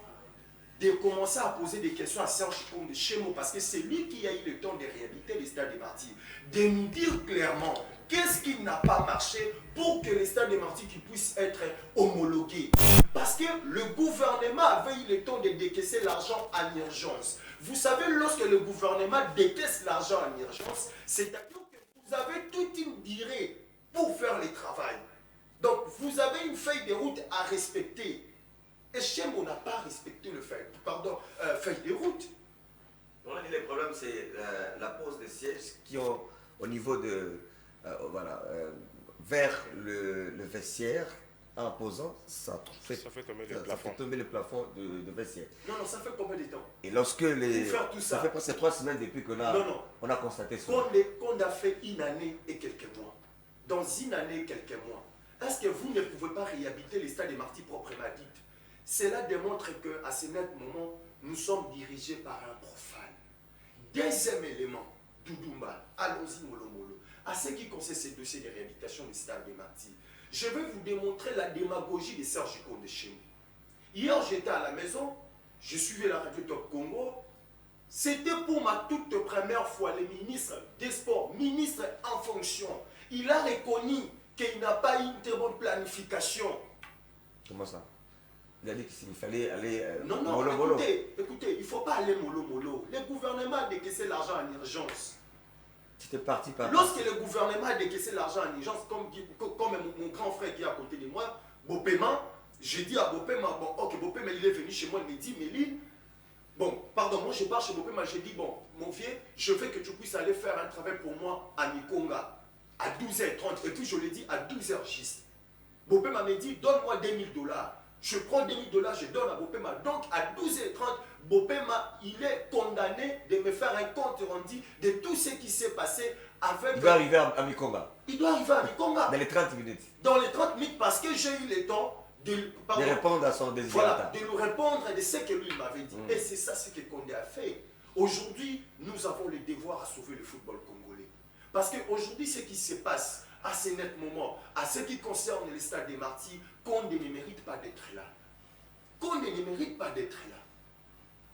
de commencer à poser des questions à Serge Koum de Chemo, parce que c'est lui qui a eu le temps de réhabiliter les stades des martyrs, de nous dire clairement qu'est-ce qui n'a pas marché pour que les stades des martyrs puissent être homologués. Parce que le gouvernement avait eu le temps de décaisser l'argent en urgence. Vous savez, lorsque le gouvernement décaisse l'argent en urgence, c'est-à-dire que vous avez toute une durée pour faire le travail. Donc, vous avez une feuille de route à respecter. Et Chemo n'a pas respecté le feuille de route. On a dit le problème, c'est la pose des sièges qui ont au niveau de... vers le vestiaire, en posant, ça fait tomber le plafond de vestiaire. Non, ça fait combien de temps? Et lorsque ça fait presque 3 semaines depuis qu'on a constaté ça. Qu'on a fait une année et quelques mois. Dans une année et quelques mois, est-ce que vous ne pouvez pas réhabiliter les stades des martyrs proprement dit? Cela démontre qu'à ce net moment, nous sommes dirigés par un profane. Deuxième élément, Doudoumba, allons-y mollo mollo. À ce qui concerne ces dossiers de réhabilitation des stades des martyrs, je vais vous démontrer la démagogie de Serge Koum de Chemo. Hier, j'étais à la maison, je suivais la radio Top Congo. C'était pour ma toute première fois le ministre des Sports, ministre en fonction. Il a reconnu qu'il n'a pas eu une très bonne planification. Comment ça? Il a dit qu'il fallait aller mollo. Écoutez, il ne faut pas aller mollo mollo. Le gouvernement a décaissé l'argent en urgence. C'était parti par... Lorsque le gouvernement a décaissé l'argent en urgence, comme mon grand frère qui est à côté de moi, Bopéman, J'ai dit à Bopema, bon, ok, Bopema, il est venu chez moi, il me dit, Méline, bon, pardon, moi je pars chez Bopema, j'ai dit, bon, mon vieux, je veux que tu puisses aller faire un travail pour moi à Nikonga, à 12h30. Et puis je lui ai dit, à 12h juste. Bopema m'a dit, donne-moi $2000. Je prends $2000, je donne à Bopema. Donc à 12h30, Bopema, il est condamné de me faire un compte rendu de tout ce qui s'est passé avec... Il doit arriver à Mikonga. Il doit arriver à Mikonga. Dans les 30 minutes. Dans les 30 minutes, parce que j'ai eu le temps de répondre à son désir. Voilà, de lui répondre de ce que lui m'avait dit. Et c'est ça ce que Condé a fait. Aujourd'hui, nous avons le devoir à sauver le football congolais. Parce qu'aujourd'hui, ce qui se passe à ce net moment, à ce qui concerne le stade des Martyrs, Condé ne mérite pas d'être là. Condé ne mérite pas d'être là.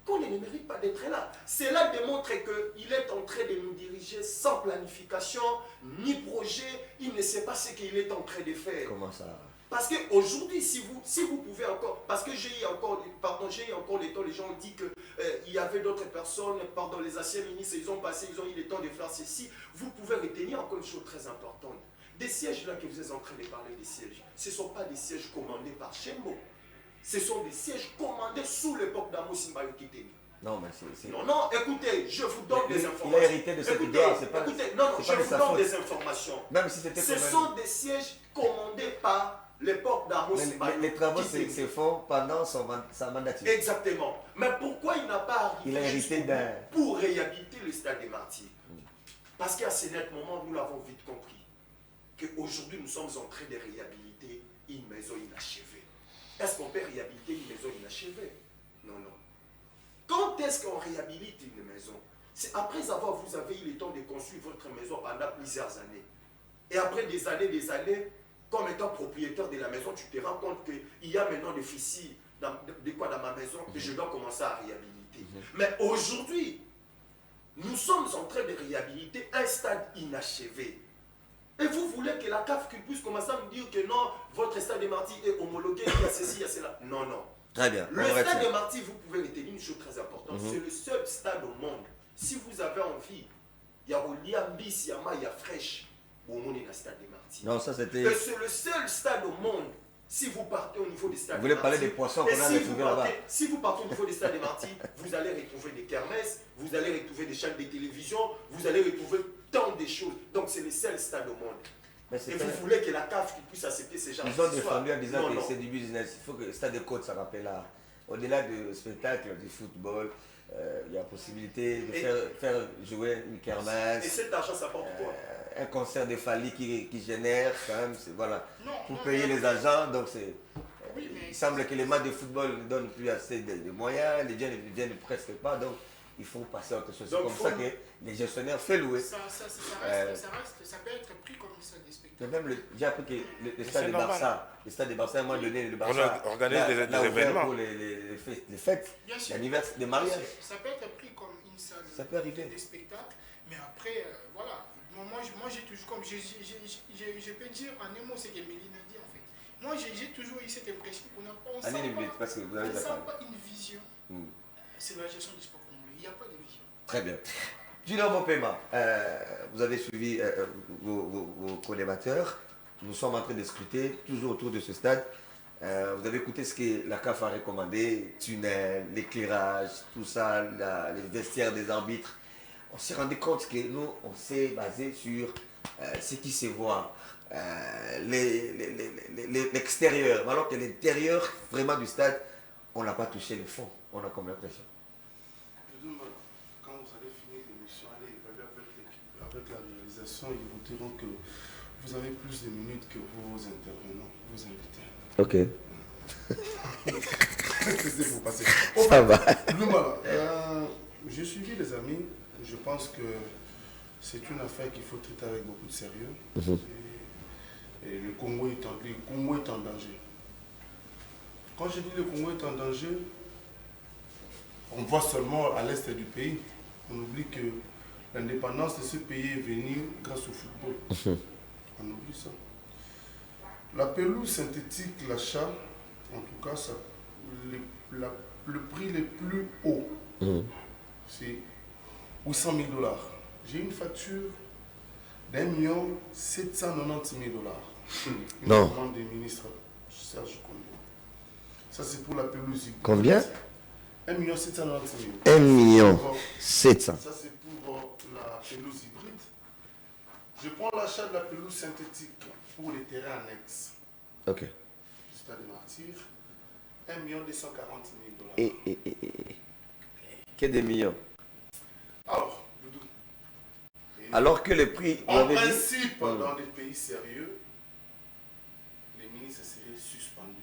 Condé ne mérite pas d'être là. Cela démontre qu'il est en train de nous diriger sans planification, ni projet. Il ne sait pas ce qu'il est en train de faire. Comment ça? Parce qu'aujourd'hui, si vous pouvez encore, parce que j'ai eu encore le temps, les gens ont dit qu'il y avait d'autres personnes, pardon, les anciens ministres, ils ont eu le temps de faire ceci. Vous pouvez retenir encore une chose très importante. Des sièges là que vous êtes en train de parler des sièges, ce ne sont pas des sièges commandés par Chembo. Ce sont des sièges commandés sous l'époque d'Amos Simbayo Kiteni. Non, mais c'est... Non, écoutez, je vous donne des informations. Il a hérité de cette idée, c'est pas... Écoutez, non, je vous donne des informations. Même si c'était... Ce sont des sièges commandés par l'époque d'Amos Simbayo. Les travaux se font pendant sa mandature. Exactement. Mais pourquoi il n'a pas arrivé il a hérité d'un... pour réhabiliter le stade des Martyrs? Parce qu'à ce net moment, nous l'avons vite compris, qu'aujourd'hui, nous sommes en train de réhabiliter une maison inachevée. Est-ce qu'on peut réhabiliter une maison inachevée? Non. Quand est-ce qu'on réhabilite une maison? C'est après vous avez eu le temps de construire votre maison pendant plusieurs années. Et après des années, comme étant propriétaire de la maison, tu te rends compte qu'il y a maintenant des fissures dans ma maison que je dois commencer à réhabiliter. Mais aujourd'hui, nous sommes en train de réhabiliter un stade inachevé. Et vous voulez que la CAF puisse commencer à me dire que non, votre stade des Martyrs est homologué, il y a ceci, il y a cela. Non. Très bien. Le stade des Martyrs, vous pouvez retenir une chose très importante. C'est le seul stade au monde. Si vous avez envie, il y a Oliambis, il y a Maya Fraîche, au monde est le stade des Martyrs. Non, ça c'était... Et c'est le seul stade au monde. Si vous partez au niveau des stades des Martyrs... Vous voulez parler des poissons qu'on a retrouvés là-bas? Si vous partez au niveau des stades des Martyrs, vous allez retrouver des kermesses, vous allez retrouver des chaînes de télévision, vous allez retrouver tant de choses. Donc c'est le seul stade au monde. Et vous voulez que la CAF puisse accepter ces gens. Ils ont défendu en disant que c'est du business. Il faut que le stade de Côte, ça rappelle là. Au-delà du spectacle, du football, il y a possibilité de faire jouer une kermesse. Et cet argent, ça porte quoi? Un concert de Fali qui génère quand même, voilà, pour payer les agents. Donc il semble que les matchs de football ne donnent plus assez de moyens, les gens ne viennent presque pas. Donc il faut passer à autre chose. C'est comme ça que les gestionnaires font louer. Ça peut être pris comme une salle de spectacle. J'ai appris que le stade de Barça, à un moment donné, le Barça on organise des événements. Pour les fêtes, l'anniversaire, les mariages. Ça peut être pris comme une salle de spectacle, mais après, voilà. Moi j'ai toujours, comme je peux dire en un mot ce que Méline a dit en fait. Moi j'ai toujours eu cette impression qu'on n'a pas une vision. C'est la gestion du sport. Il n'y a pas de vision. Très bien. Junior Bopema, vous avez suivi vos co-débatteurs. Nous sommes en train de discuter toujours autour de ce stade. Vous avez écouté ce que la CAF a recommandé, tunnel, l'éclairage, tout ça, les vestiaires des arbitres. On s'est rendu compte que nous, on s'est basé sur ce qui se voit, l'extérieur, alors que l'intérieur vraiment du stade, on n'a pas touché le fond. On a comme l'impression. Quand vous allez finir l'émission, allez évaluer avec la réalisation, ils vous diront que vous avez plus de minutes que vos intervenants, vos invités. Ok. C'est pour passer. Ça va. J'ai suivi les amis. Je pense que c'est une affaire qu'il faut traiter avec beaucoup de sérieux. Et le Congo est en danger. Quand je dis le Congo est en danger, on voit seulement à l'est du pays. On oublie que l'indépendance de ce pays est venue grâce au football. On oublie ça. La pelouse synthétique, l'achat, en tout cas, le prix le plus haut, c'est 800 000 $. J'ai une facture d'1 790 000 $. Une demande des ministres Serge Condé. Ça, c'est pour la pelouse hybride. Combien? 1 790 000. 1 700 000. Ça, c'est pour la pelouse hybride. Je prends l'achat de la pelouse synthétique pour les terrains annexes. Ok. Stade des Martyrs. 1 240 000 $. Que des millions. Alors, Doudou. Alors que le prix, vous En avez dit... principe, dans des pays sérieux, les ministres seraient suspendus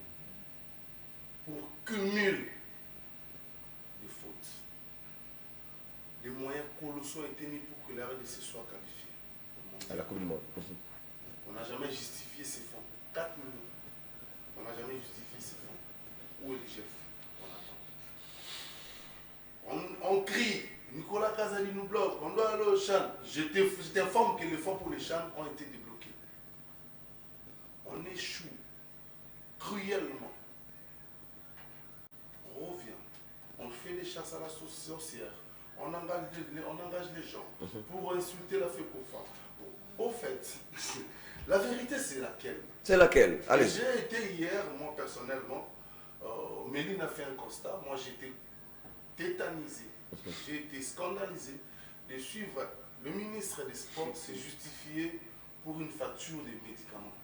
pour cumul de fautes. Des moyens colossaux ont été mis pour que la RDC soit qualifiée. À la Coupe du Monde. On n'a jamais justifié ces fonds. 4 millions. On n'a jamais justifié ces fonds. Où est le chef? On crie, Nicolas Kazali nous bloque, on doit aller au Chan. Je t'informe que les fonds pour les Chan ont été débloqués. On échoue cruellement. On revient. On fait des chasses à la sorcière. On engage les gens pour insulter la FECOFA. Au fait, la vérité c'est laquelle? C'est laquelle? Allez. J'ai été hier, moi personnellement, Méline a fait un constat. Moi j'étais tétanisé, j'ai été scandalisé de suivre le ministre des Sports s'est justifié pour une facture des médicaments.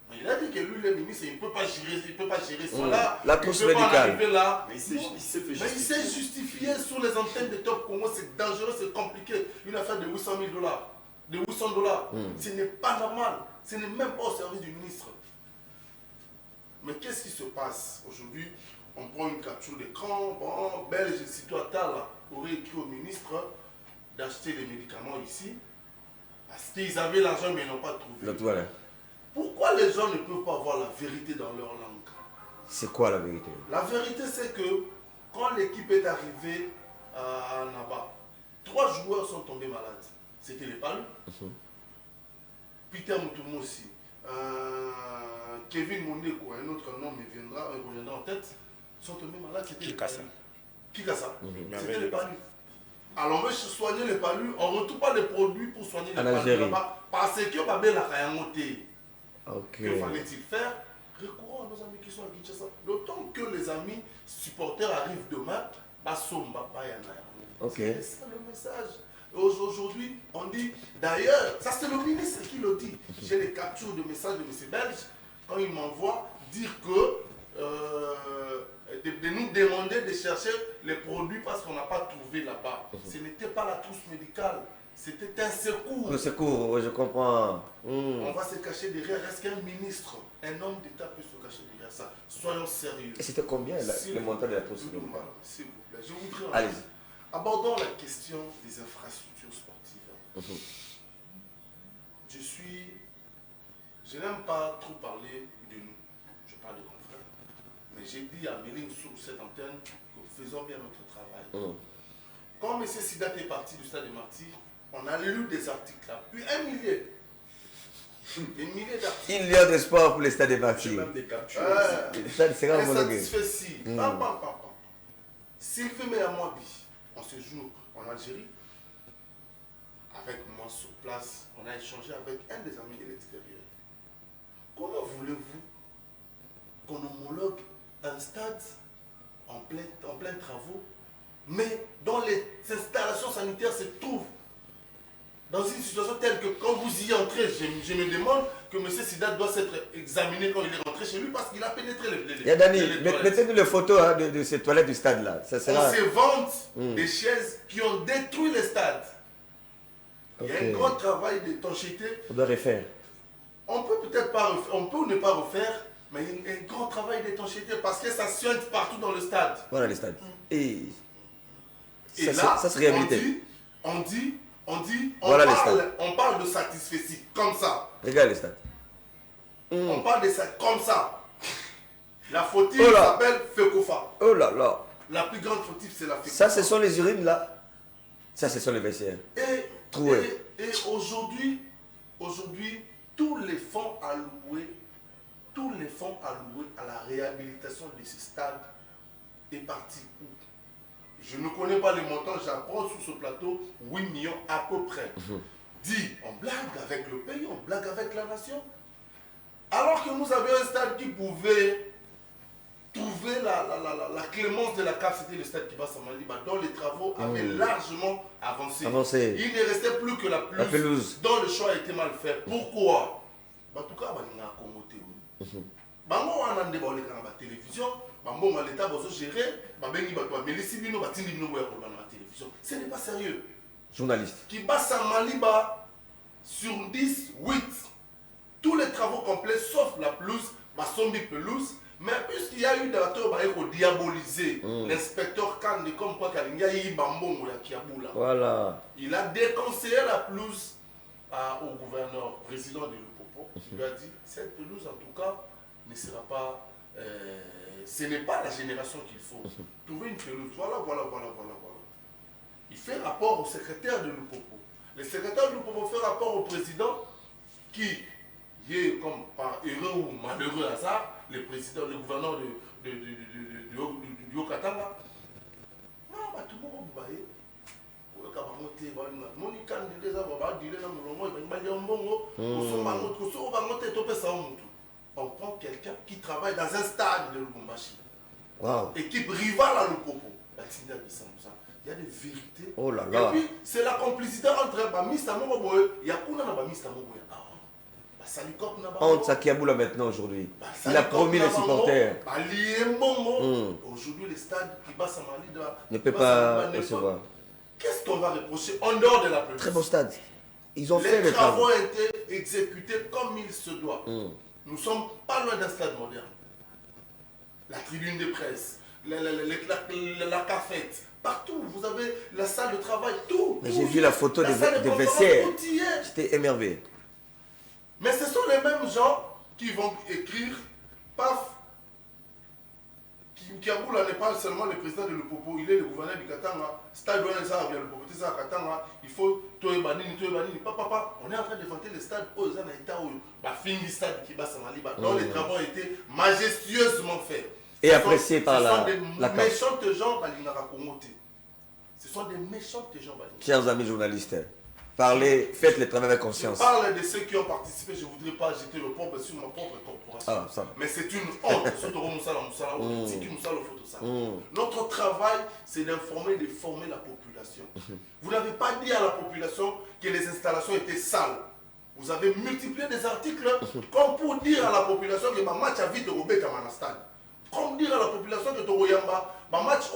Mais il a dit que lui, le ministre, il ne peut pas gérer ça là. La trousse médicale. Là. Mais il s'est justifié sur les antennes de Top Congo, c'est dangereux, c'est compliqué. Une affaire de 800 000 $, de 800 $. Ce n'est pas normal. Ce n'est même pas au service du ministre. Mais qu'est-ce qui se passe aujourd'hui? On prend une capture d'écran, bon, Belge, Sito Attal aurait écrit au ministre d'acheter les médicaments ici, parce qu'ils avaient l'argent mais ils n'ont pas trouvé. Pourquoi les gens ne peuvent pas avoir la vérité dans leur langue? C'est quoi la vérité? La vérité c'est que quand l'équipe est arrivée à Naba, 3 joueurs sont tombés malades. C'était les Palus, Peter Mutumo aussi, Kevin Mondeko, un autre nom me reviendra en tête, sont tombés malades. Kikasa. C'était les Palus. Alors on veut soigner les Palus, on ne retrouve pas les produits pour soigner les Palus là-bas, parce que Babé la Kayangoté. Que fallait-il faire? Recourons à nos amis qui sont à Kinshasa. D'autant que les amis supporters arrivent demain, c'est ça le message. Aujourd'hui, on dit, d'ailleurs, ça c'est le ministre qui le dit. J'ai les captures de messages de M. Belge, quand il m'envoie dire que de nous demander de chercher les produits parce qu'on n'a pas trouvé là-bas. Ce n'était pas la trousse médicale, c'était un secours. Un secours, je comprends. On va se cacher derrière. Est-ce qu'un ministre, un homme d'État peut se cacher derrière ça? Soyons sérieux. Et c'était combien le montant de la trousse médicale? S'il vous plaît, je voudrais... Abordons la question des infrastructures sportives. Je n'aime pas trop parler de nous. Je parle de confrères. Mais j'ai dit à Méline sur cette antenne que faisons bien notre travail. Quand M. Sidat est parti du Stade des Martyrs, on a lu des articles là. Puis des milliers d'articles. Il y a de sport pour les Stades des Martyrs. Même des captures. Insatisfait. Sylvie Meyamoabi, en ce jour en Algérie, avec moi sur place, on a échangé avec un des amis de l'extérieur. Comment voulez-vous qu'on homologue un stade en plein travaux, mais dont les installations sanitaires se trouvent dans une situation telle que quand vous y entrez, je me demande que M. Sidat doit s'être examiné quand il est rentré chez lui parce qu'il a pénétré les Yadani, mettez-nous les photos de ces toilettes du stade là. Ça sera... On se vante des chaises qui ont détruit le stade. Il y a un grand travail d'étanchéité. On doit refaire. On peut peut-être pas refaire, on peut ou ne pas refaire, mais il y a un grand travail d'étanchéité parce que ça suinte partout dans le stade. Voilà le stade. Et là, ça se réhabilite. On parle de satisfecit, comme ça. Regarde le stade. On parle de ça, comme ça. La fautive s'appelle FECOFA. Oh là là. La plus grande fautive, c'est la FECOFA. Ça, ce sont les urines là. Ça, ce sont les vestiaires. Et aujourd'hui, tous les fonds alloués à la réhabilitation de ce stade est parti où? Je ne connais pas les montants, j'apprends sur ce plateau 8 millions à peu près. Dit, on blague avec le pays, on blague avec la nation. Alors que nous avions un stade qui pouvait trouver la clémence de la CAF, c'était le stade Kibasa Maliba, dont les travaux avaient largement avancé. Il ne restait plus que la pelouse, dont le choix a été mal fait. Pourquoi? En tout cas, il y a un commoté. Bango wana nde baoleka na télévision, bango l'État bozo gérer, babengi bato mais les sibino batindi bino boya kolana na télévision. Ce n'est pas sérieux. Journaliste. Kibasa Maliba sur 10, 8. Tous les travaux complets sauf la pelouse, basombi pelouse, mais puisqu'il y a eu des bateaux qui diaboliser l'inspecteur Kande comme quoi qu'il y a eu bambongo ya Kiaboula. Voilà. Il a déconseillé la pelouse au gouverneur, président de Lupopo. Il lui a dit, cette pelouse en tout cas ne sera pas, ce n'est pas la génération qu'il faut. Trouver une pelouse, voilà. Il fait rapport au secrétaire de Lupopo. Le secrétaire de Lupopo fait rapport au président qui est comme par heureux ou malheureux hasard, le gouverneur du Haut-Katanga. Non, tout le monde va on prend quelqu'un qui travaille dans un stade de Lubumbashi. Wow. Équipe rivale à Lupopo. Il y a des vérités. Oh là là. Et puis, c'est la complicité entre Bamista Moboboe et Yakuna Bamista Moboe. Honte à Kiaboula maintenant aujourd'hui. Il a promis les supporters. Aujourd'hui, le stade Kibasa Maliba ne peut pas recevoir. Qu'est-ce qu'on va reprocher en dehors de la pelouse? Très beau stade. Ils ont les fait les travaux. Les travaux ont été exécutés comme il se doit. Nous ne sommes pas loin d'un stade moderne. La tribune de presse, la cafette, partout. Vous avez la salle de travail, tout. J'ai vu la photo des vestiaires. J'étais émerveillé. Mais ce sont les mêmes gens qui vont écrire, paf, Kiaboula n'est pas seulement le président de Lupopo, il est le gouverneur du Katanga. Stade le Lupopo, c'est ça, Katanga. Il faut Toebanini. Papa, on est en train de vanter le stade aux États où la fin du stade qui bat Samaliba, dont les travaux ont été majestueusement faits. Et appréciés par la CAF. Méchantes gens, ce sont des méchantes gens. Chers amis journalistes, parlez, faites le travail avec conscience. Je parle de ceux qui ont participé, je ne voudrais pas jeter le pompe sur ma propre corporation. Mais c'est une honte. Notre travail, c'est d'informer, de former la population. Vous n'avez pas dit à la population que les installations étaient sales. Vous avez multiplié des articles comme pour dire à la population que ma match a vite Robert à stade. Comme dire à la population que Toroyamba, ma match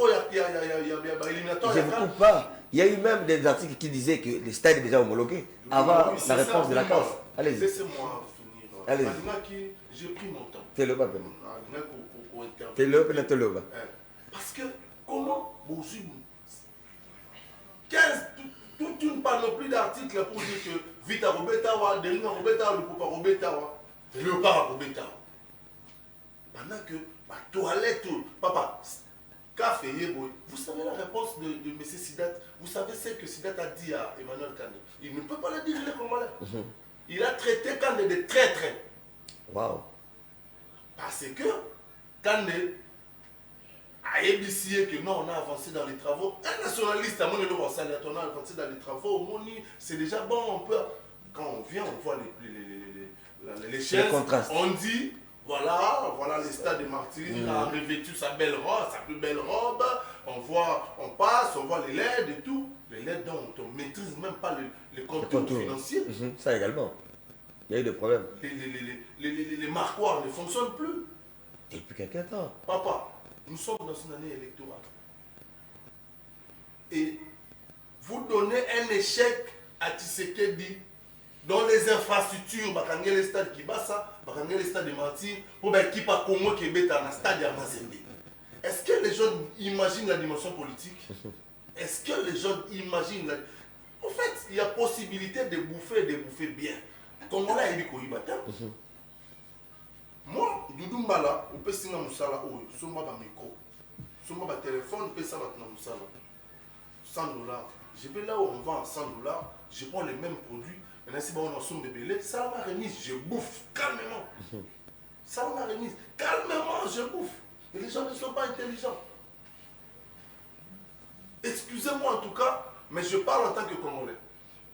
éliminatoire. Je ne vous coupe pas. Il y a eu même des articles qui disaient que le stade est déjà homologué avant la réponse de la CAF. Allez-y. Laissez-moi finir. Allez-y. J'ai pris mon temps. Parce que comment toute une panoplie d'articles pour dire que Vita Robetawa, Derina Robetawa, le Popa Robetawa, le Para Robetawa. Pendant que ma toilette, papa, café, vous savez la réponse de M. Sidat. Vous savez ce que Sidat a dit à Emmanuel Kane. Il ne peut pas le dire, il est congolais. Il a traité Kane de traître. Waouh. Parce que Kane a ébissé que non, on a avancé dans les travaux. Un nationaliste, à mon avis, on a avancé dans les travaux. C'est déjà bon, on peut. Quand on vient, on voit les chaises. On dit. Voilà le stade de Martyrs, a revêtu sa belle robe, sa plus belle robe. On passe, on voit les LED et tout. Les LED dont on ne maîtrise même pas les contours financiers. Ça également. Il y a eu des problèmes. Les marquoirs ne fonctionnent plus. Depuis quelqu'un temps. Papa, nous sommes dans une année électorale. Et vous donnez un échec à Tshisekedi dans les infrastructures, les stades qui battent ça, les stades de Martyrs, pour l'équipe à Congo qui est dans le stade de Mazembe. Est-ce que les gens imaginent la dimension politique? Est-ce que les gens imaginent En fait, il y a possibilité de bouffer bien. Congolais a dit qu'on y bat. Moi, Doudou Mbala, on peut signer mon salaire, on peut micro, on peut téléphone, on peut ça maintenant mon salaire. $100. Je vais là où on vend $100, je prends les mêmes produits. Maintenant, si on a son bébé, ça m'a remise, je bouffe calmement. Ça m'a remise, calmement, je bouffe. Et les gens ne sont pas intelligents. Excusez-moi en tout cas, mais je parle en tant que Congolais.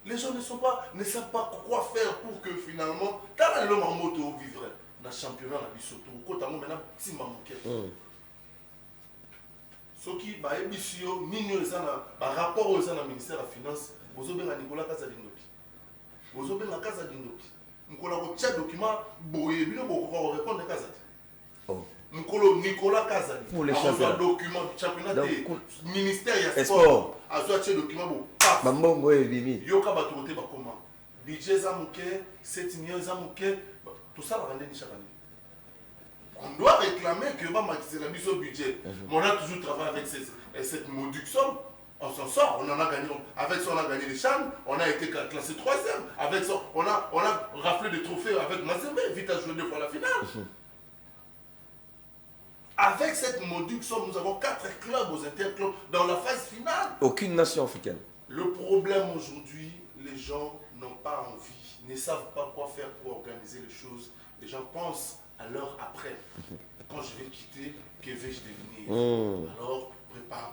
Les gens ne savent pas quoi faire pour que finalement, quand l'homme en moto vivrait dans le championnat, il se trouve, quand on maintenant, si ceux qui ont rapport au ministère de la Finance, vous avez Nicolas Kazadindoki. Vous avez la Kazadindoki. Vous avez un document, vous avez répondre à Kazadi. Nicolas Kazadi. Pour les championnats. Document championnat du ministère du sport. A un document. Maman, oui, Bimi. Yoka Batouré Bakoma. Budget Zamouké, 7 millions Zamouké. Tout ça, la chaque année. On doit réclamer que c'est la mise au budget. Mais on a toujours travaillé avec cette modique somme. On s'en sort, on en a gagné. Avec ça, on a gagné les Chan, on a été classé 3e. Avec ça, on a raflé des trophées avec Mazembe, vite à jouer 2 fois la finale. Avec cette modique somme, nous avons 4 clubs aux interclubs dans la phase finale. Aucune nation africaine. Le problème aujourd'hui, les gens n'ont pas envie, ne savent pas quoi faire pour organiser les choses. Les gens pensent à l'heure après. Quand je vais quitter, que vais-je devenir? Alors,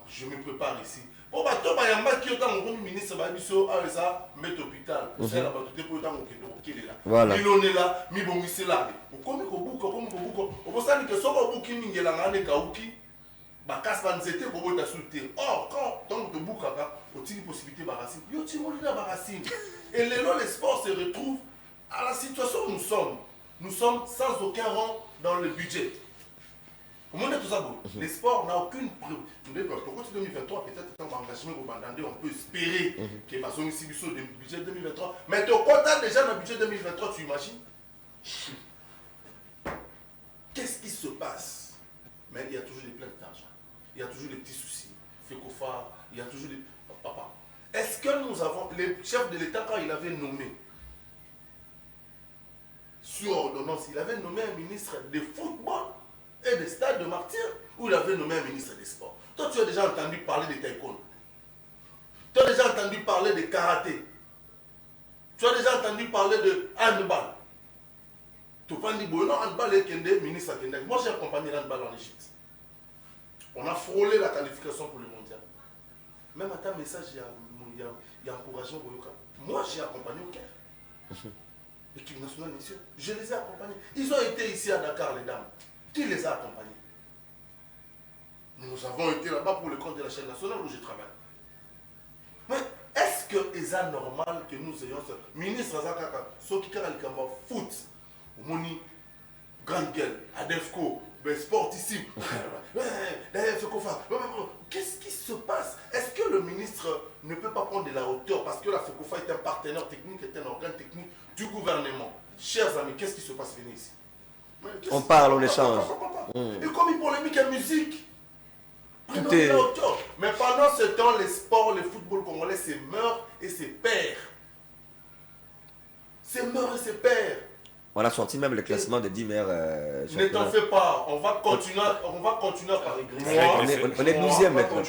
je me prépare ici. Bon, bah, toi, il y a un mec qui est dans mon ministre, ça, mettre hôpital. C'est là, tu es pour dans mon là. Voilà. Il en est là, mi bon, c'est là. Comme au bout, au bout, ça, que soit au bout qui m'ingue la ngane kauki, bah, casse pas n'était pour vous t'assurer. Or, quand donc de boukaka, au-il une possibilité barracine, yo, tu m'as dit la barracine. Et les sports se retrouvent à la situation où nous sommes. Nous sommes sans aucun rang dans le budget. Comment on est tout ça beau? Les sports n'ont aucune preuve. Pour côté 2023, peut-être que engagement au Bandandé, on peut espérer qu'il y ait un budget 2023. Mais tu as déjà dans le budget 2023, tu imagines? Qu'est-ce qui se passe? Mais il y a toujours des plaintes d'argent. Il y a toujours des petits soucis. Fécophare, il y a toujours des... Papa, est-ce que nous avons... Le chef de l'État, quand il avait nommé, sur ordonnance, il avait nommé un ministre de football et des stades de martyrs, ou il avait nommé un ministre des sports. Toi, tu as déjà entendu parler de taekwondo. Tu as déjà entendu parler de karaté. Tu as déjà entendu parler de handball. Tu as dit, bon, non, handball est Kende, ministre Kende. Moi, j'ai accompagné l'handball en Égypte. On a frôlé la qualification pour le mondial. Même à ta message, il y a encouragement pour le. Moi, j'ai accompagné au Caire. L'équipe nationale, messieurs, je les ai accompagnés. Ils ont été ici à Dakar, les dames. Qui les a accompagnés? Nous avons été là-bas pour le compte de la chaîne nationale où je travaille. Mais est-ce que c'est normal que nous ayons ce ministre Azakaka, ceux qui ont le foot, Moni, Grande Gueule, Adefco, Sportissime, qu'est-ce qui se passe? Est-ce que le ministre ne peut pas prendre de la hauteur parce que la FECOFA est un partenaire technique, est un organe technique du gouvernement? Chers amis, qu'est-ce qui se passe? Venez ici. On parle, on échange. Et comme il polémique en musique, tout est... mais pendant ce temps, les sports, le football congolais, c'est meurt et c'est perd. C'est meurt et c'est perd. On a sorti même le classement des 10 meilleurs. Ne t'en fais pas, on va continuer par régresser. On est 12e maintenant.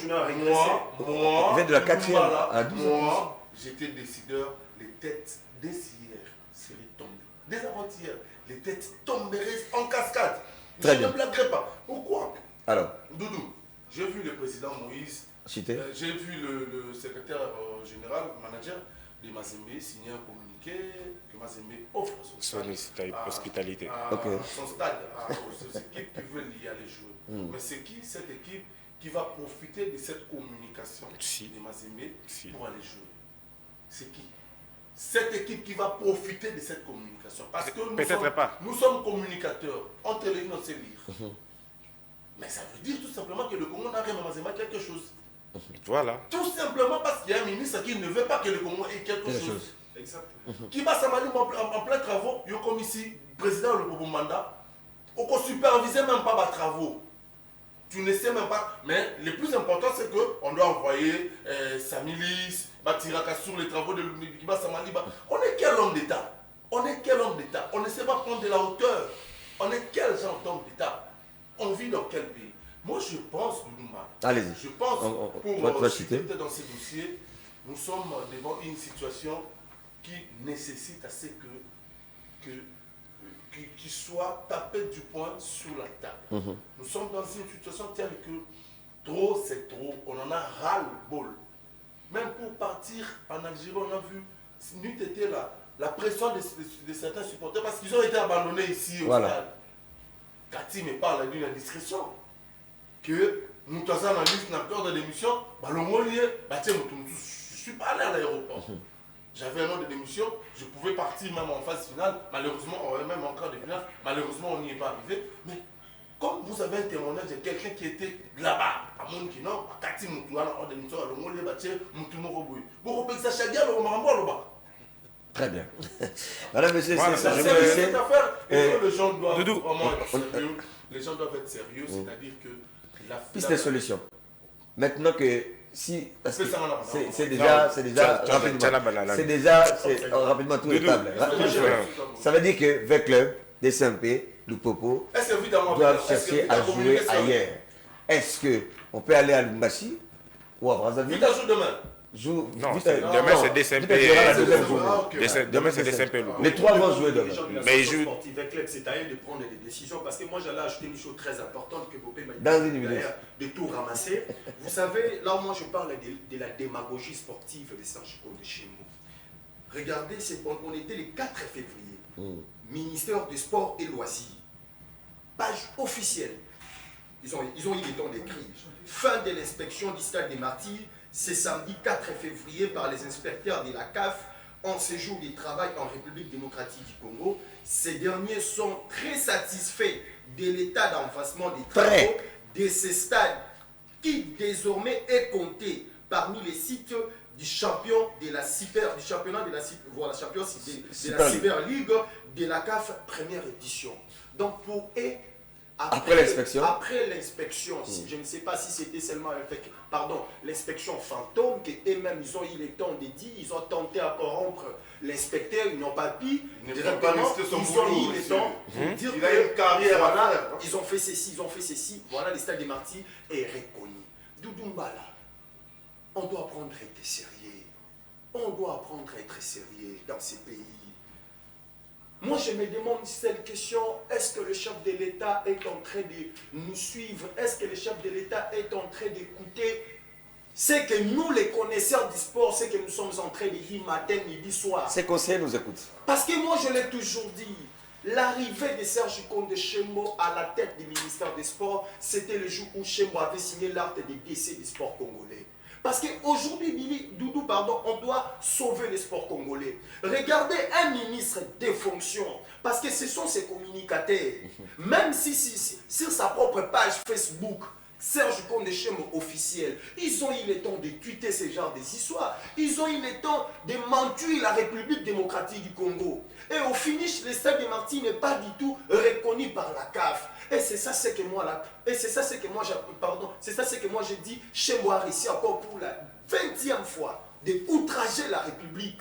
Moi, on vient de la 4e à 12e. Moi, j'étais décideur, les têtes dès hier seraient tombées. Dès avant-hier, les têtes tomberaient en cascade. Très Je bien. ne blaguerai pas. Pourquoi? Alors, Doudou, j'ai vu le président Moïse, j'ai vu le secrétaire général, manager de Mazembe signer un communiqué que Mazembe offre à son stade, hospitalité. À son stade, aux équipes qui veulent y aller jouer. Mais c'est qui cette équipe qui va profiter de cette communication de Mazembe pour aller jouer? C'est qui? Cette équipe qui va profiter de cette communication. Parce que nous sommes communicateurs. Entre les lignes, on sait lire. Mais ça veut dire tout simplement que le Congo n'a rien à quelque chose. Voilà. Tout simplement parce qu'il y a un ministre qui ne veut pas que le Congo ait quelque chose. Exactement. Qui va s'amaler en plein travaux, il y a comme ici, président le bon mandat, on ne supervise même pas les travaux. Tu ne sais même pas. Mais le plus important, c'est qu'on doit envoyer sa milice, Batiraka sur les travaux de l'Unikiba Samali. On est quel homme d'État? On est quel homme d'État? On ne sait pas prendre de la hauteur. On est quel genre d'homme d'État? On vit dans quel pays? Moi, je pense, Doudouma. Allez-y. Je pense, pour citer dans ces dossiers, nous sommes devant une situation qui nécessite assez qu'il soit tapé du poing sur la table. Nous sommes dans une situation telle que trop, c'est trop. On en a ras-le-bol. Même pour partir en Algérie, on a vu, n'eût été la pression de certains supporters parce qu'ils ont été abandonnés ici au stade. Cathy me parle d'une indiscrétion que Nous avons un liste, n'a peur de démission. Le mot lié, je ne suis pas allé à l'aéroport. J'avais un nom de démission, je pouvais partir même en phase finale. Malheureusement, même en quart de finale, malheureusement, on n'y est pas arrivé. Mais comme vous avez un témoignage de quelqu'un qui était là-bas, à Monkino, à Kati Moutouana, en démission, le mot lié, Moutoumo Vous pouvez s'achaguer le Marambo. Très bien. Madame, monsieur, Voilà, c'est ça. c'est cette affaire. Et les gens doivent Doudou. vraiment être sérieux. Les gens doivent être sérieux, c'est-à-dire que Piste de solution. Maintenant que si parce que c'est Non, déjà rapidement. Tchana Banana. C'est déjà rapidement tout est table. Ça veut dire que les clubs des SMP, le Popo doivent chercher à jouer ailleurs. Est-ce que on peut aller à Lumbashi ou à Brazzaville? Vite à jour demain. Non, demain c'est DCMP. Demain c'est DCMP. Les trois vont jouer demain. Mais ils jouent. C'est à eux de prendre des décisions parce que moi j'allais ajouter une chose très importante que Bopé m'a dit de tout ramasser. Vous savez, là moi je parle de la démagogie sportive de Serge de chez nous. Regardez, on était le 4 février. Ministère des Sports et Loisirs. Page officielle. Ils ont eu le temps d'écrire. Fin de l'inspection du stade des Martyrs. C'est samedi 4 février par les inspecteurs de la CAF en séjour de travail en République démocratique du Congo. Ces derniers sont très satisfaits de l'état d'enfacement des travaux de ces stades qui désormais est compté parmi les sites du champion de la Super, du championnat de la voilà, champion de la Super League de la CAF première édition. Donc pour eux, après l'inspection, je ne sais pas si c'était seulement l'inspection fantôme, qu'eux-mêmes ils ont eu le temps de dire, ils ont tenté à corrompre l'inspecteur, ils n'ont pas pu, directement, ils ont eu le temps de dire il a une carrière voilà, à faire. ils ont fait ceci, voilà, le stade des Martyrs est reconnu. Doudoumbala, on doit apprendre à être sérieux. On doit apprendre à être sérieux dans ces pays. Moi, je me demande cette question, est-ce que le chef de l'État est en train de nous suivre? Est-ce que le chef de l'État est en train d'écouter ce que nous, les connaisseurs du sport, ce que nous sommes en train de dire matin, midi, soir? Ces conseillers nous écoutent. Parce que moi, je l'ai toujours dit, l'arrivée de Serge Konde Chembo à la tête du ministère des Sports, c'était le jour où Chembo avait signé l'acte de décès du sport congolais. Parce qu'aujourd'hui, Doudou, on doit sauver le sport congolais. Regardez un ministre de fonction, parce que ce sont ses communicateurs. Même si sur sa propre page Facebook, Serge Konde Chembo officiel, ils ont eu le temps de tweeter ce genre de histoires. Ils ont eu le temps de mentir la République démocratique du Congo. Et au finish, le stade de Martyrs n'est pas du tout reconnu par la CAF. Et c'est ça ce que moi là, et c'est ça ce que moi j'ai dit, Chembo a réussi encore pour la 20e fois de outrager la République.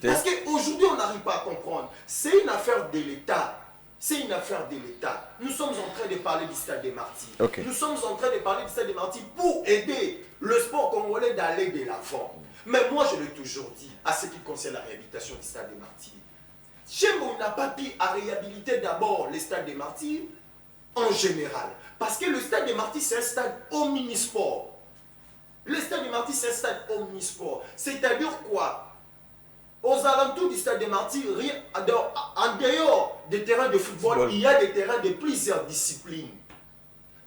Parce qu'aujourd'hui on n'arrive pas à comprendre. C'est une affaire de l'État. C'est une affaire de l'État. Nous sommes en train de parler du stade des Martyrs. Okay. Nous sommes en train de parler du stade des Martyrs pour aider le sport congolais d'aller de l'avant. Mais moi je l'ai toujours dit, à ce qui concerne la réhabilitation du stade des Martyrs. Chembo n'a pas pu à réhabiliter d'abord le stade des Martyrs en général. Parce que le stade des Martyrs, c'est un stade omnisport. Le stade des Martyrs, c'est un stade omnisport. C'est-à-dire quoi? Aux alentours du stade des Martyrs, en dehors des terrains de football, il y a des terrains de plusieurs disciplines.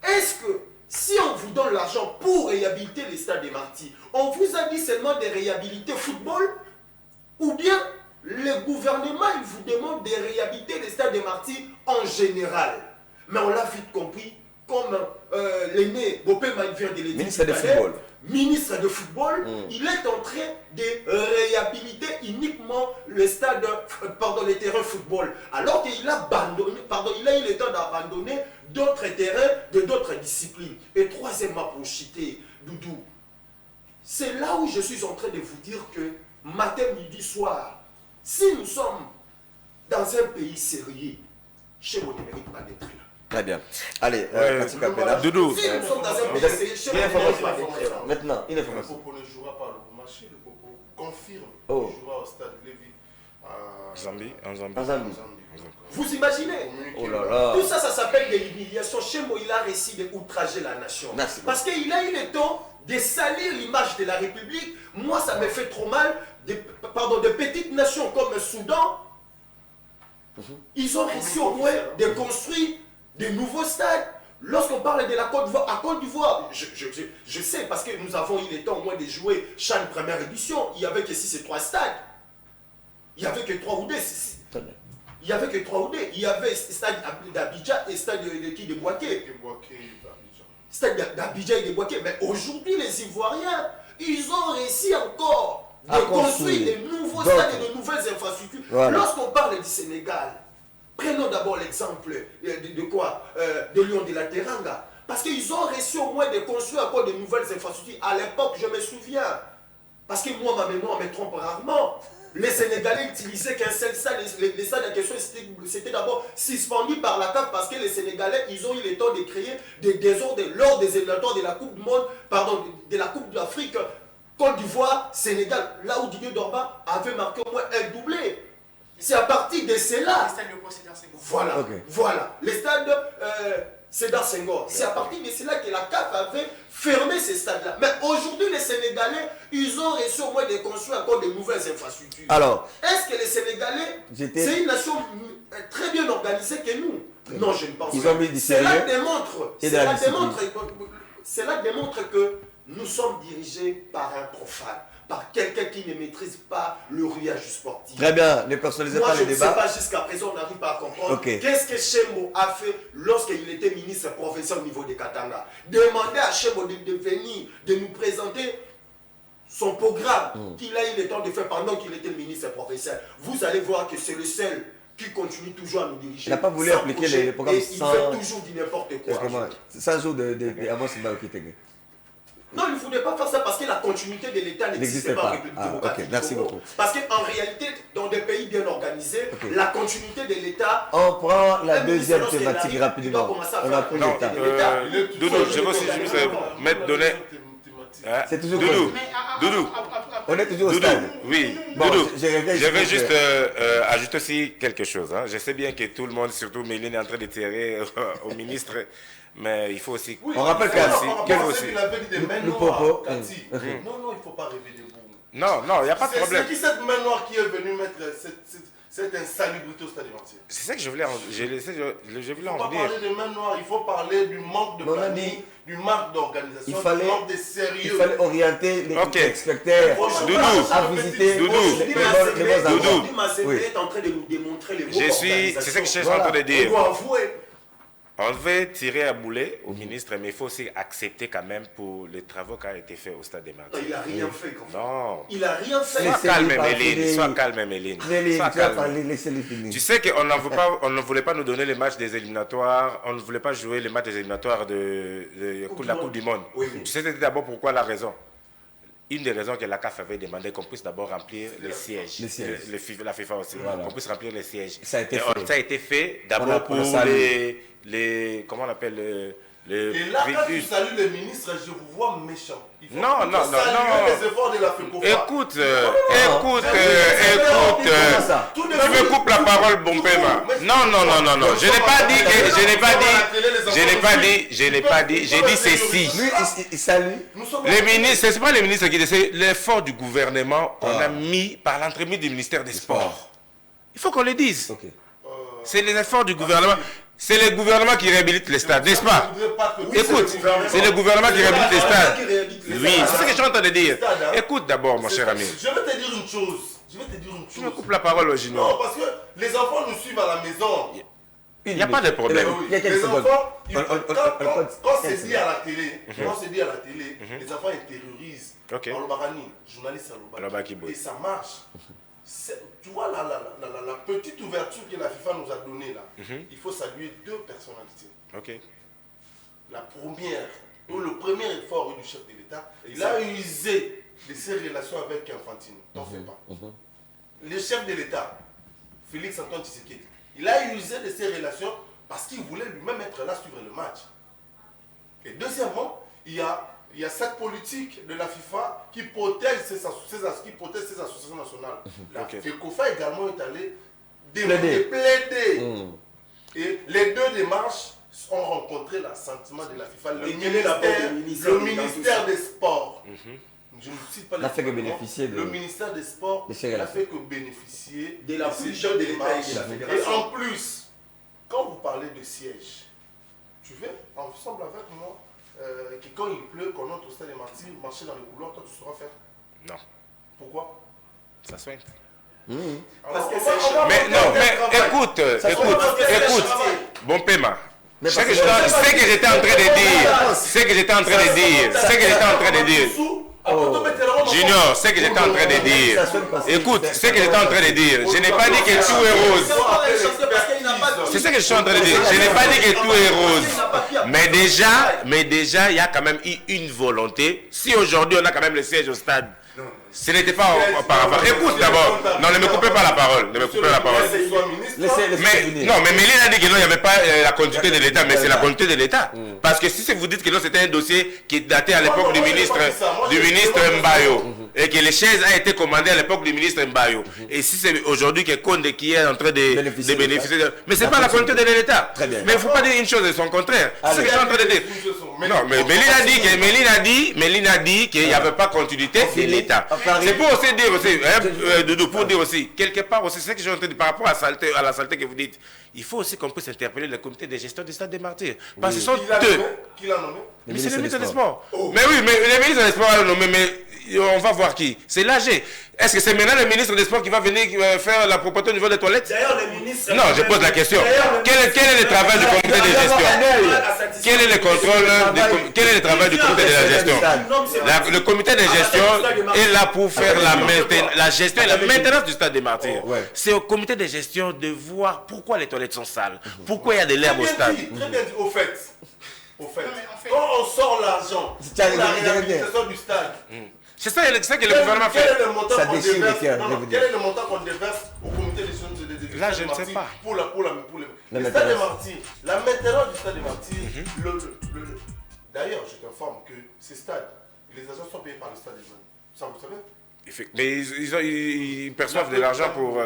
Est-ce que si on vous donne l'argent pour réhabiliter le stade des Martyrs, on vous a dit seulement de réhabiliter football? Ou bien le gouvernement il vous demande de réhabiliter le stade des Martyrs en général? Mais on l'a vite compris, comme l'aîné Bopé vient de le dire. Ministre de football. Ministre de football, il est en train de réhabiliter uniquement le stade, les terrains football. Alors qu'il a abandonné, il a eu le temps d'abandonner d'autres terrains de d'autres disciplines. Et troisièmement, pour citer Doudou, c'est là où je suis en train de vous dire que matin, midi, soir, si nous sommes dans un pays sérieux, Chembo ne mérite pas d'être là. Très bien. Allez, Doudou. Si nous sommes dans un pays sérieux, Chembo ne mérite pas d'être là. Maintenant, une Le information. Popo ne jouera pas à Lubumbashi, le Popo confirme Oh. qu'il jouera au stade Lévis à Zambie, en En Zambie. Zambie. Vous imaginez? Oh là là. Tout ça, ça s'appelle de l'humiliation. Chembo, il a réussi d'outrager la nation. Merci. Parce qu'il a eu le temps de salir l'image de la République. Moi, ça me fait trop mal. De petites nations comme le Soudan, ils ont réussi au moins de construire de nouveaux stades Lorsqu'on parle de la Côte d'Ivoire, à Côte d'Ivoire, je sais parce que nous avons eu le temps au moins de jouer Chan première édition. Il n'y avait que 6 et 3 stades. Il n'y avait que 3 ou 2. Il n'y avait que 3 ou 2. Il y avait stade d'Abidjan et stade de Boaké. Stade d'Abidjan et de Boaké. Mais aujourd'hui, les Ivoiriens, ils ont réussi encore de construire de nouveaux stades et de nouvelles infrastructures. Voilà. Lorsqu'on parle du Sénégal, prenons d'abord l'exemple de quoi de Lyon de la Teranga. Parce qu'ils ont réussi au moins de construire encore de nouvelles infrastructures. À l'époque, je me souviens, parce que moi, ma mémoire me trompe rarement, les Sénégalais utilisaient qu'un seul stade. Les stades en question, c'était d'abord suspendu par la CAF parce que les Sénégalais, ils ont eu le temps de créer des désordres lors des éliminatoires de la Coupe du Monde, pardon, de la Coupe d'Afrique. Côte d'Ivoire, Sénégal, là où Didier Drogba avait marqué au moins un doublé. C'est à partir de cela. Voilà, voilà. Les stades Sédar Senghor. C'est à partir de cela que la CAF avait fermé ces stades-là. Mais aujourd'hui, les Sénégalais, ils ont réussi au moins de construire encore de nouvelles infrastructures. Alors, est-ce que les Sénégalais, c'est une nation très bien organisée que nous? Non, je ne pense pas. Cela démontre que nous sommes dirigés par un profane, par quelqu'un qui ne maîtrise pas le rouillage sportif. Très bien, ne personnalisez pas les débats. Moi, je ne sais pas, jusqu'à présent, on n'arrive pas à comprendre. Qu'est-ce que Chembo a fait lorsqu'il était ministre professeur au niveau de Katanga? Demandez à Chembo de venir, de nous présenter son programme qu'il a eu le temps de faire pendant qu'il était ministre professeur. Vous allez voir que c'est le seul qui continue toujours à nous diriger. Il n'a pas voulu appliquer les programmes sans... Il fait toujours du n'importe quoi. 100 jours avant c'est pas ok. Non, il ne voulait pas faire ça parce que la continuité de l'État n'existait pas en République démocratique. Merci beaucoup. Parce qu'en réalité, dans des pays bien organisés, la continuité de l'État... On prend la deuxième thématique rapidement. On a pris l'État. Doudou, je veux aussi juste mettre donner... C'est toujours Doudou. On est toujours au stade. Oui, Doudou. Je vais juste ajouter aussi quelque chose. Je sais bien que tout le monde, surtout Méline, est en train de tirer au ministre. Mais il faut aussi... On rappelle qu'il avait dit des mains noires. Non, il ne faut pas rêver des bouts. Non, il n'y a pas de problème. C'est qui cette main noire qui est venue mettre cette insalubrité au stade de Marseille? C'est ça que je voulais en dire. Il ne faut pas parler des mains noires, il faut parler du manque de planning, du manque d'organisation, du manque de sérieux. Il fallait orienter les inspecteurs à visiter les bons endroits. Doudou est en train de nous démontrer les mots c'est ce que je suis en train de dire. On veut tirer à boulet au ministre, mais il faut aussi accepter quand même pour les travaux qui ont été faits au stade des Martyrs. Il n'a rien fait. Non. Il n'a rien fait. Sois calme, Méline. Sois calme. Tu sais qu'on ne voulait pas nous donner les matchs des éliminatoires, on ne voulait pas jouer les matchs des éliminatoires de la Coupe du Monde. Oui. Tu sais c'était d'abord pourquoi la raison? Une des raisons que la CAF avait demandé qu'on puisse d'abord remplir les sièges. La FIFA aussi. Voilà. Qu'on puisse remplir les sièges. Ça a été fait d'abord pour les... Comment on appelle et là, quand tu salues le ministre, je vous vois méchant. Il faut non. les efforts de la FECOFA. Écoute, tu me coupes la parole, bon paiement. Non. Je n'ai pas dit, j'ai dit ceci. Lui, il salue. Les ministres, c'est pas les ministres qui disent, c'est l'effort du gouvernement qu'on a mis par l'entremise du ministère des Sports. Il faut qu'on le dise. C'est les efforts du gouvernement. C'est le gouvernement qui réhabilite les stades, n'est-ce pas? Écoute, c'est le gouvernement qui réhabilite les stades. Oui, c'est ce que je suis en train de dire. Écoute d'abord, mon cher ami. Je vais te dire une chose. Tu me coupes la parole au junior. Non, parce que les enfants nous suivent à la maison. Il n'y a pas de problème. Les enfants, quand c'est dit à la télé, les enfants ils terrorisent. Alobakani, journaliste Alobaki. Et ça marche. Tu vois la petite ouverture que la FIFA nous a donnée là, il faut saluer deux personnalités. La première, ou le premier effort du chef de l'État, il a usé de ses relations avec Infantino. T'en fais pas. Le chef de l'État, Félix Antoine Tshisekedi, il a usé de ses relations parce qu'il voulait lui-même être là suivre le match. Et deuxièmement, il y a cette politique de la FIFA qui protège ses associations nationales. La FECOFA également est allée plaider. Et les deux démarches ont rencontré l'assentiment de la FIFA. Le ministère des Sports. Je ne cite pas n'a fait que bénéficier le ministère des Sports n'a fait que bénéficier de la fusion de l'État et de la fédération. Et en plus, quand vous parlez de siège, tu veux, ensemble avec moi, que quand il pleut, qu'on entre au stade des Martyrs, marcher dans les couloirs, toi tu sauras faire. Non. Pourquoi? Ça soigne. Parce que Mais non, mais écoute. Bon Pema. Ce que j'étais en train de dire. Junior, ce que j'étais en train de dire. Écoute, ce que j'étais en train de dire. Je n'ai pas dit que tout est rose. C'est ce que je suis en train de dire. Je n'ai pas dit que tout est rose. Mais déjà, il y a quand même eu une volonté. Si aujourd'hui on a quand même le siège au stade, ce n'était pas auparavant. Écoute d'abord. Non, ne me coupez pas la parole. Ne me coupez la parole. Mais Méline a dit que non, il n'y avait pas la continuité de l'État. Mais c'est la continuité de l'État. Parce que si vous dites que non, c'était un dossier qui datait à l'époque du ministre Mbayo. Et que les chaises ont été commandées à l'époque du ministre Mbayo. Et si c'est aujourd'hui que Condé qui est en train de bénéficier. Mais ce n'est pas la continuité de l'État. Mais il ne faut pas dire une chose et son contraire. C'est ce que je suis en train de dire. Non, mais Méline a dit qu'il n'y avait pas continuité de l'État. C'est pour aussi dire aussi, Doudou, pour dire aussi, quelque part aussi, c'est ce que j'ai entendu par rapport à la saleté que vous dites. Il faut aussi qu'on puisse interpeller le comité de gestion du stade des Martyrs. Parce que ce sont deux. Qui l'a nommé? Mais c'est le ministre des Sports. Mais oui, mais le ministre des Sports l'a nommé, mais on va voir qui. C'est l'AG. Est-ce que c'est maintenant le ministre des Sports qui va venir faire la propreté au niveau des toilettes? D'ailleurs, le ministre... Non, je pose la question. Quel est le travail du comité de gestion? Quel est le contrôle? Quel est le travail du comité de la gestion? Le comité de gestion est là pour faire la gestion et la maintenance du stade des Martyrs. C'est au comité de gestion de voir pourquoi les toilettes sont sales, pourquoi il y a de l'herbe au stade. Très bien dit, au fait, quand on sort l'argent pour la réhabilitation du stade, c'est ça que le gouvernement fait. Quel est le montant qu'on déverse au comité de gestion de là, je ne sais pas. Pour le stade des Martyrs, la maintenance du stade des Martyrs, d'ailleurs, je t'informe que ces stades, les agents sont payés par le stade des Martyrs. Ça, vous savez? Mais ils perçoivent de l'argent pour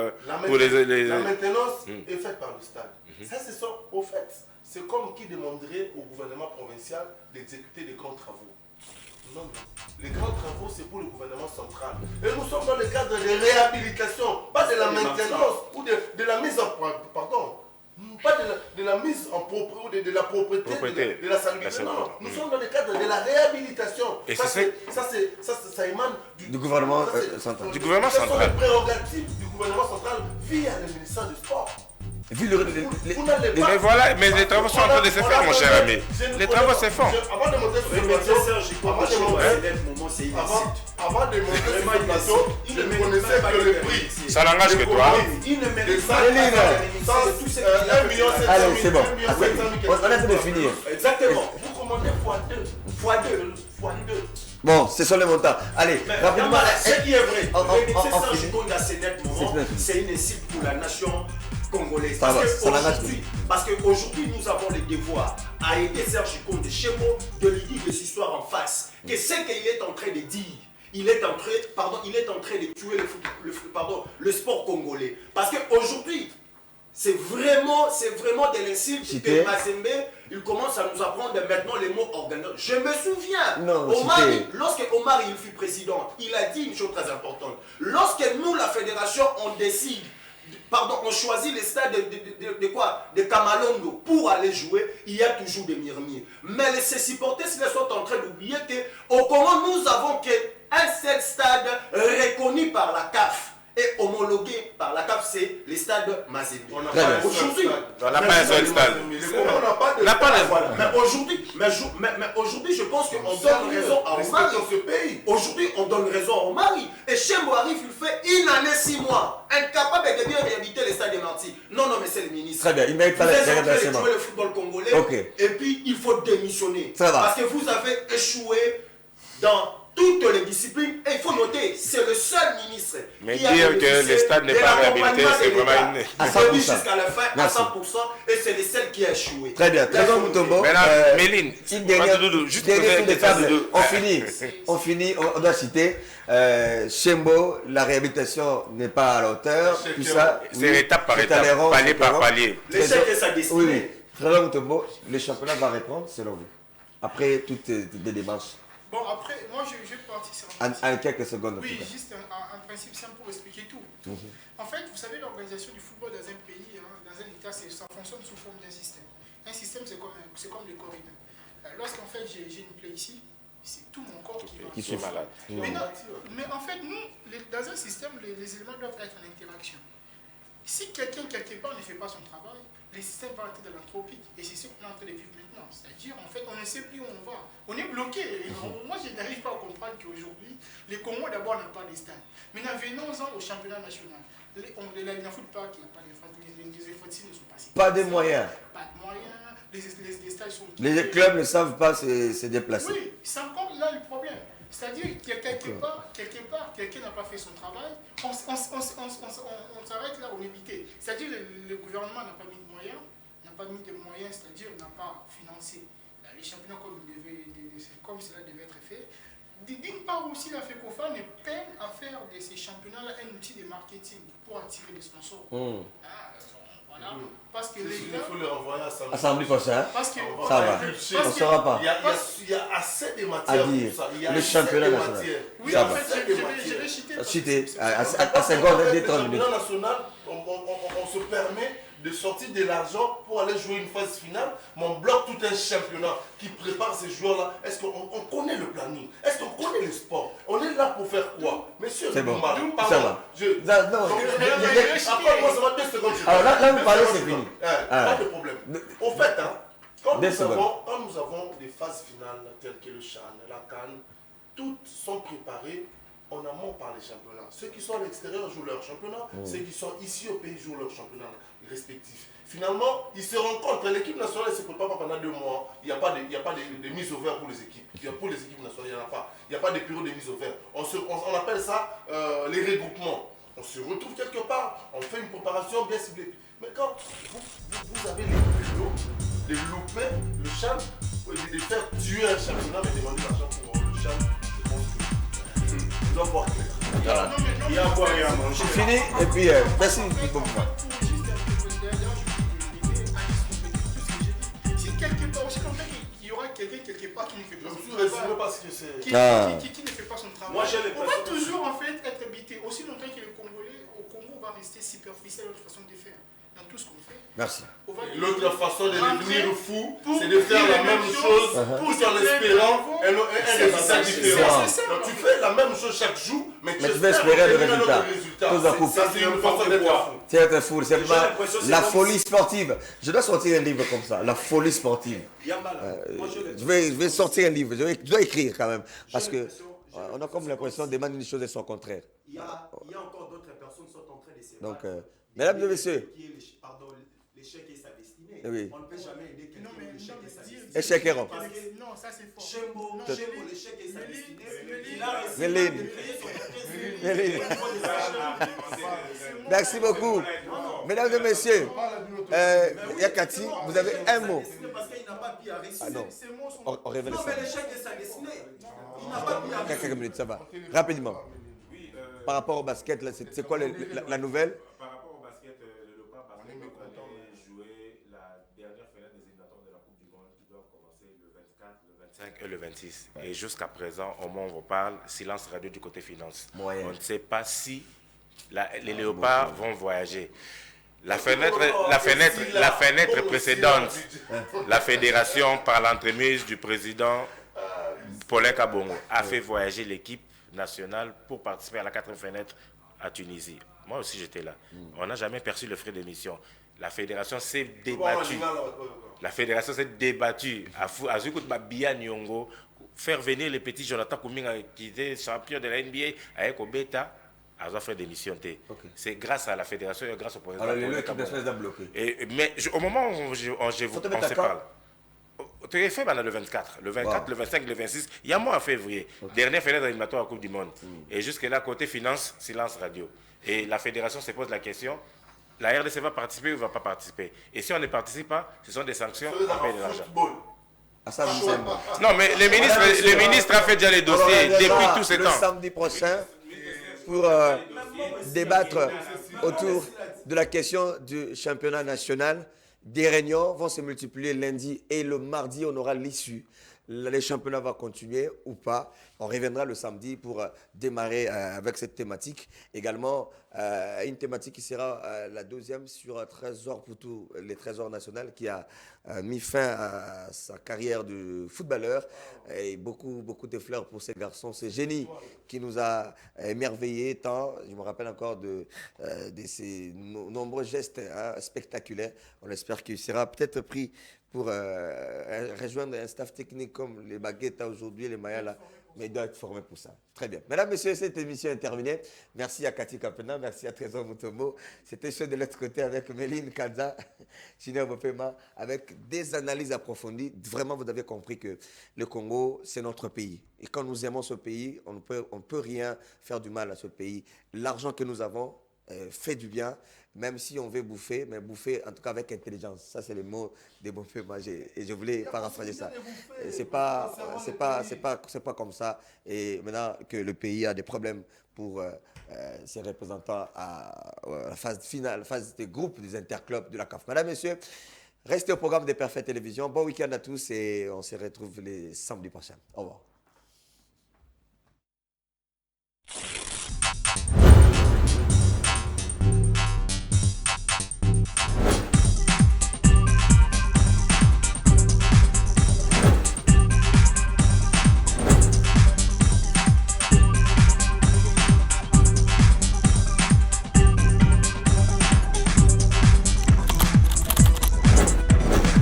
les... La maintenance est faite par le stade. Ça, c'est ça. Au fait, c'est comme qui demanderait au gouvernement provincial d'exécuter des grands travaux. Non. Les grands travaux, c'est pour le gouvernement central. Et nous sommes dans le cadre de réhabilitation, pas de la maintenance ou de la mise en... Pardon. Pas de la mise en propriété, de la propriété, de la salubrité. Non, nous sommes dans le cadre de la réhabilitation. Et ça émane du gouvernement central. Du gouvernement central. Ce sont les prérogatives du gouvernement central via le ministère du Sport. Mais voilà, mais les travaux sont en train de se faire, mon cher ami. Les travaux se font. Avant de monter sur le plateau, avant de monter sur le plateau, il ne connaissait que le prix. Ça n'engage que toi. Il ne mérite pas 1 million 700 000. Allez, c'est bon. On a fait de finir. Exactement. Vous commandez x2. Bon, ce sont les montants. Allez, rapidement. Ce qui est vrai, c'est une insulte pour la nation congolaise. Parce qu'aujourd'hui, nous avons le devoir à aider Serge Konde Chemo de lui dire des histoires en face. Que ce qu'il est en train de dire, il est en train de tuer le sport congolais. Parce qu'aujourd'hui, c'est vraiment de l'insulte que Mazembe, il commence à nous apprendre maintenant les mots organisés. Je me souviens, lorsque Omar il fut président, il a dit une chose très importante. Lorsque nous, la fédération, on choisit les stades de Kamalongo pour aller jouer, il y a toujours des murmures. Mais ces supporters sont en train d'oublier qu'au Congo, nous avons qu'un seul stade reconnu par la CAF et homologué par la CAF, c'est les stades Mazembe. Aujourd'hui, on n'a pas un seul stade. Mais aujourd'hui, je pense qu'on donne raison à Omari. Aujourd'hui, on donne raison à Omari. Et Chembo arrive, il fait une année, 6 mois, incapable de bien réhabiliter les stades des Martyrs. Non, mais c'est le ministre. Très bien, il mérite pas de jouer le football congolais. Et puis, il faut démissionner. Parce que vous avez échoué dans toutes les disciplines, et il faut noter, c'est le seul ministre qui a dire que le stade n'est pas réhabilité, c'est vraiment une... À 100%. Jusqu'à la fin, à 100%, et c'est le seul qui a échoué. Très bien, très bien, Moutombo. Méline, une dernière tour de table. On finit, on doit citer Chembo, la réhabilitation n'est pas à la hauteur. Tout ça, c'est étape par étape, palier par palier. L'échec est sa destinée. Oui, très bien, Moutombo. Le championnat va répondre, selon vous, après toutes les démarches. Bon, après, moi, je vais partir sur en quelques secondes. Oui, juste un principe simple pour expliquer tout. En fait, vous savez, l'organisation du football dans un pays, dans un État, ça fonctionne sous forme d'un système. Un système, c'est comme le corps humain. Lorsqu'en fait j'ai une plaie ici, c'est tout mon corps Qui sont souffre. malades. Mais en fait, nous, dans un système, les éléments doivent être en interaction. Si quelqu'un, quelque part, ne fait pas son travail, le système va entrer dans l'entropie. Et c'est ce qu'on est en train de vivre maintenant. C'est-à-dire, en fait, on ne sait plus où on va. On est bloqué. Moi, je n'arrive pas à comprendre qu'aujourd'hui, les Congo, d'abord, n'ont pas de stade. Maintenant, venons-en au championnat national. Il ne fout pas qu'il n'y a pas de stade. Les efforts ne sont pas si. Pas de moyens. Pas de moyens. Les stades sont. Les clubs ne savent pas se déplacer. Oui, c'est encore là le problème. C'est-à-dire que quelque part, quelqu'un n'a pas fait son travail, on s'arrête là, on est piqué. C'est-à-dire que le gouvernement n'a pas mis de moyens, c'est-à-dire n'a pas financé les championnats comme cela devait être fait. D'une part aussi, la FECOFA peine à faire de ces championnats-là un outil de marketing pour attirer des sponsors. Voilà. Parce que les Il faut le renvoyer à Samedi prochain. parce que Ça va. On ne saura pas. Il y a assez de matière À dire. pour ça. Il y a Le assez championnat de national. matière. oui, Ça en va. fait, je vais citer. Citer parce que à c'est- 50 des Le 30 minutes. championnat national, on se permet de sortir de l'argent pour aller jouer une phase finale, mais on bloque tout un championnat qui prépare ces joueurs-là. Est-ce qu'on connaît le planning? Est-ce qu'on connaît le sport? On est là pour faire quoi? Monsieur, C'est bon. Doumar, Ça pardon. va. Je- Ça- non. Donc, mais- après, moi, ça va 2 secondes. Alors là, vous Deux parlez, secondes, c'est fini. Pas de problème. Au fait, quand Deux nous secondes. avons des phases finales telles que le CHAN, la CAN, toutes sont préparées en amont par les championnats. Ceux qui sont à l'extérieur jouent leur championnat, ceux qui sont ici au pays jouent leur championnat respectif. Finalement, ils se rencontrent. L'équipe nationale ne se prépare pas pendant 2 mois. Il n'y a pas de mise au vert pour les équipes. Pour les équipes nationales, il n'y en a pas. Il n'y a pas de période de mise au vert. On appelle ça les regroupements. On se retrouve quelque part, on fait une préparation bien ciblée. Mais quand vous avez les vélos, de louper le CHAN, de faire tuer un championnat, mais demander l'argent pour le CHAN, je pense que je dois voir clair. Voilà. Il y a à boire et à manger. C'est fini et puis merci beaucoup. Si quelque part, aussi en fait, il y aura quelqu'un quelque part qui ne fait Je pas me son suis travail, résumé parce que c'est... qui ne fait pas son travail. Moi, j'ai on va l'impression- toujours en fait être habité. Aussi longtemps que le Congolais, au Congo, va rester superficiel à notre façon de faire. Dans tout ce qu'on fait. Merci. On va L'autre façon de devenir fou, pour c'est de faire la dire même les chose choses, tout en espérant un résultat différent. c'est ça. Donc tu fais la même chose chaque jour, mais tu Mais tu veux espérer le obtenir un autre résultat. Tout d'un coup. Ça, c'est une façon d'être fou. C'est être fou, c'est J'ai pas l'impression que c'est la comme folie sportive. Je dois sortir un livre comme ça, la folie sportive. Il y a mal. Moi, Je vais sortir un livre, je dois écrire quand même. Parce que on a comme l'impression de demander une chose et son contraire. Il y a encore d'autres personnes qui sont en train de se Donc, battre. mesdames et messieurs. Qui est l'échec et sa destinée. Oui. On ne peut jamais aider quelqu'un Non, mais l'échec et sa destinée. Échec errant. Non, ça c'est fort. Chembo, Non, l'échec et sa destinée. Méline. Il a réussi Méline. de créer son entreprise. Méline. C'est Merci beaucoup. Mesdames et messieurs, Yakati, vous avez un mot. Parce qu'il n'a pas pu arrêter. Ah non, Ces mots sont. on révèle Non, ça. mais l'échec et sa destinée. Il n'a pas pu arrêter. Quelques minutes, ça va. Rapidement. Par rapport au basket, là, c'est quoi la nouvelle? Par rapport au basket, le Léopard basket allait jouer la dernière finale des éliminatoires de la Coupe du Monde qui doit commencer le 24, le 25 et le 26. Et jusqu'à présent, au moment où on vous parle, silence radio du côté finance. Moyen. On ne sait pas si les Léopards vont voyager. La fenêtre précédente, la fédération, par l'entremise du président Paulin Kabongo, a fait voyager l'équipe nationale pour participer à la 4e fenêtre à Tunisie. Moi aussi, j'étais là. On n'a jamais perçu le frais d'émission. La fédération s'est débattue. La fédération s'est débattue à Zukut Mabia Nyongo, faire venir les petits Jonathan Kouminga, qui était champion de la NBA, avec Obeta, à faire des missions. C'est grâce à la fédération et grâce au président. Alors, Paulin l'équipe Kabongo. nationale a bloqué. Mais au moment où on se parle, tu es fait maintenant le 24, le 24, le 25, le 26, il y a mois en février, dernière fenêtre éliminatoire à la Coupe du Monde. Et jusque-là, côté finance, silence radio. Et la fédération se pose la question, la RDC va participer ou ne va pas participer? Et si on ne participe pas, ce sont des sanctions, on paye de l'argent. Ah, ça, vous savez. Non, mais le ministre a fait déjà les dossiers depuis tous ces le temps. samedi prochain pour débattre autour de la question du championnat national. Des réunions vont se multiplier lundi et le mardi, on aura l'issue. Les championnats vont continuer ou pas. On reviendra le samedi pour démarrer avec cette thématique. Également, une thématique qui sera la deuxième sur un trésor pour tous les trésors nationaux qui a mis fin à sa carrière de footballeur. Et beaucoup de fleurs pour ces garçons, ces génies qui nous a émerveillés tant. Je me rappelle encore de ces nombreux gestes spectaculaires. On espère qu'il sera peut-être pris pour rejoindre un staff technique comme les Baguettes aujourd'hui, les Mayala. Mais il doit être formé pour ça. Très bien. Mesdames, Messieurs, cette émission est terminée. Merci à Cathy Kapena, merci à Trésor Mutombo. C'était ceux de l'autre côté avec Méline Kanza, Chine Bopema, avec des analyses approfondies. Vraiment, vous avez compris que le Congo, c'est notre pays. Et quand nous aimons ce pays, on ne peut rien faire du mal à ce pays. L'argent que nous avons fait du bien, même si on veut bouffer, mais bouffer en tout cas avec intelligence. Ça, c'est le mot des bouffées magiques. Et je voulais paraphraser ça. C'est pas comme ça. Et maintenant que le pays a des problèmes pour ses représentants à la phase finale, phase des groupes, des interclubs de la CAF. Mesdames, Messieurs, restez au programme des Parfaits Télévisions. Bon week-end à tous et on se retrouve les samedis prochains. Au revoir.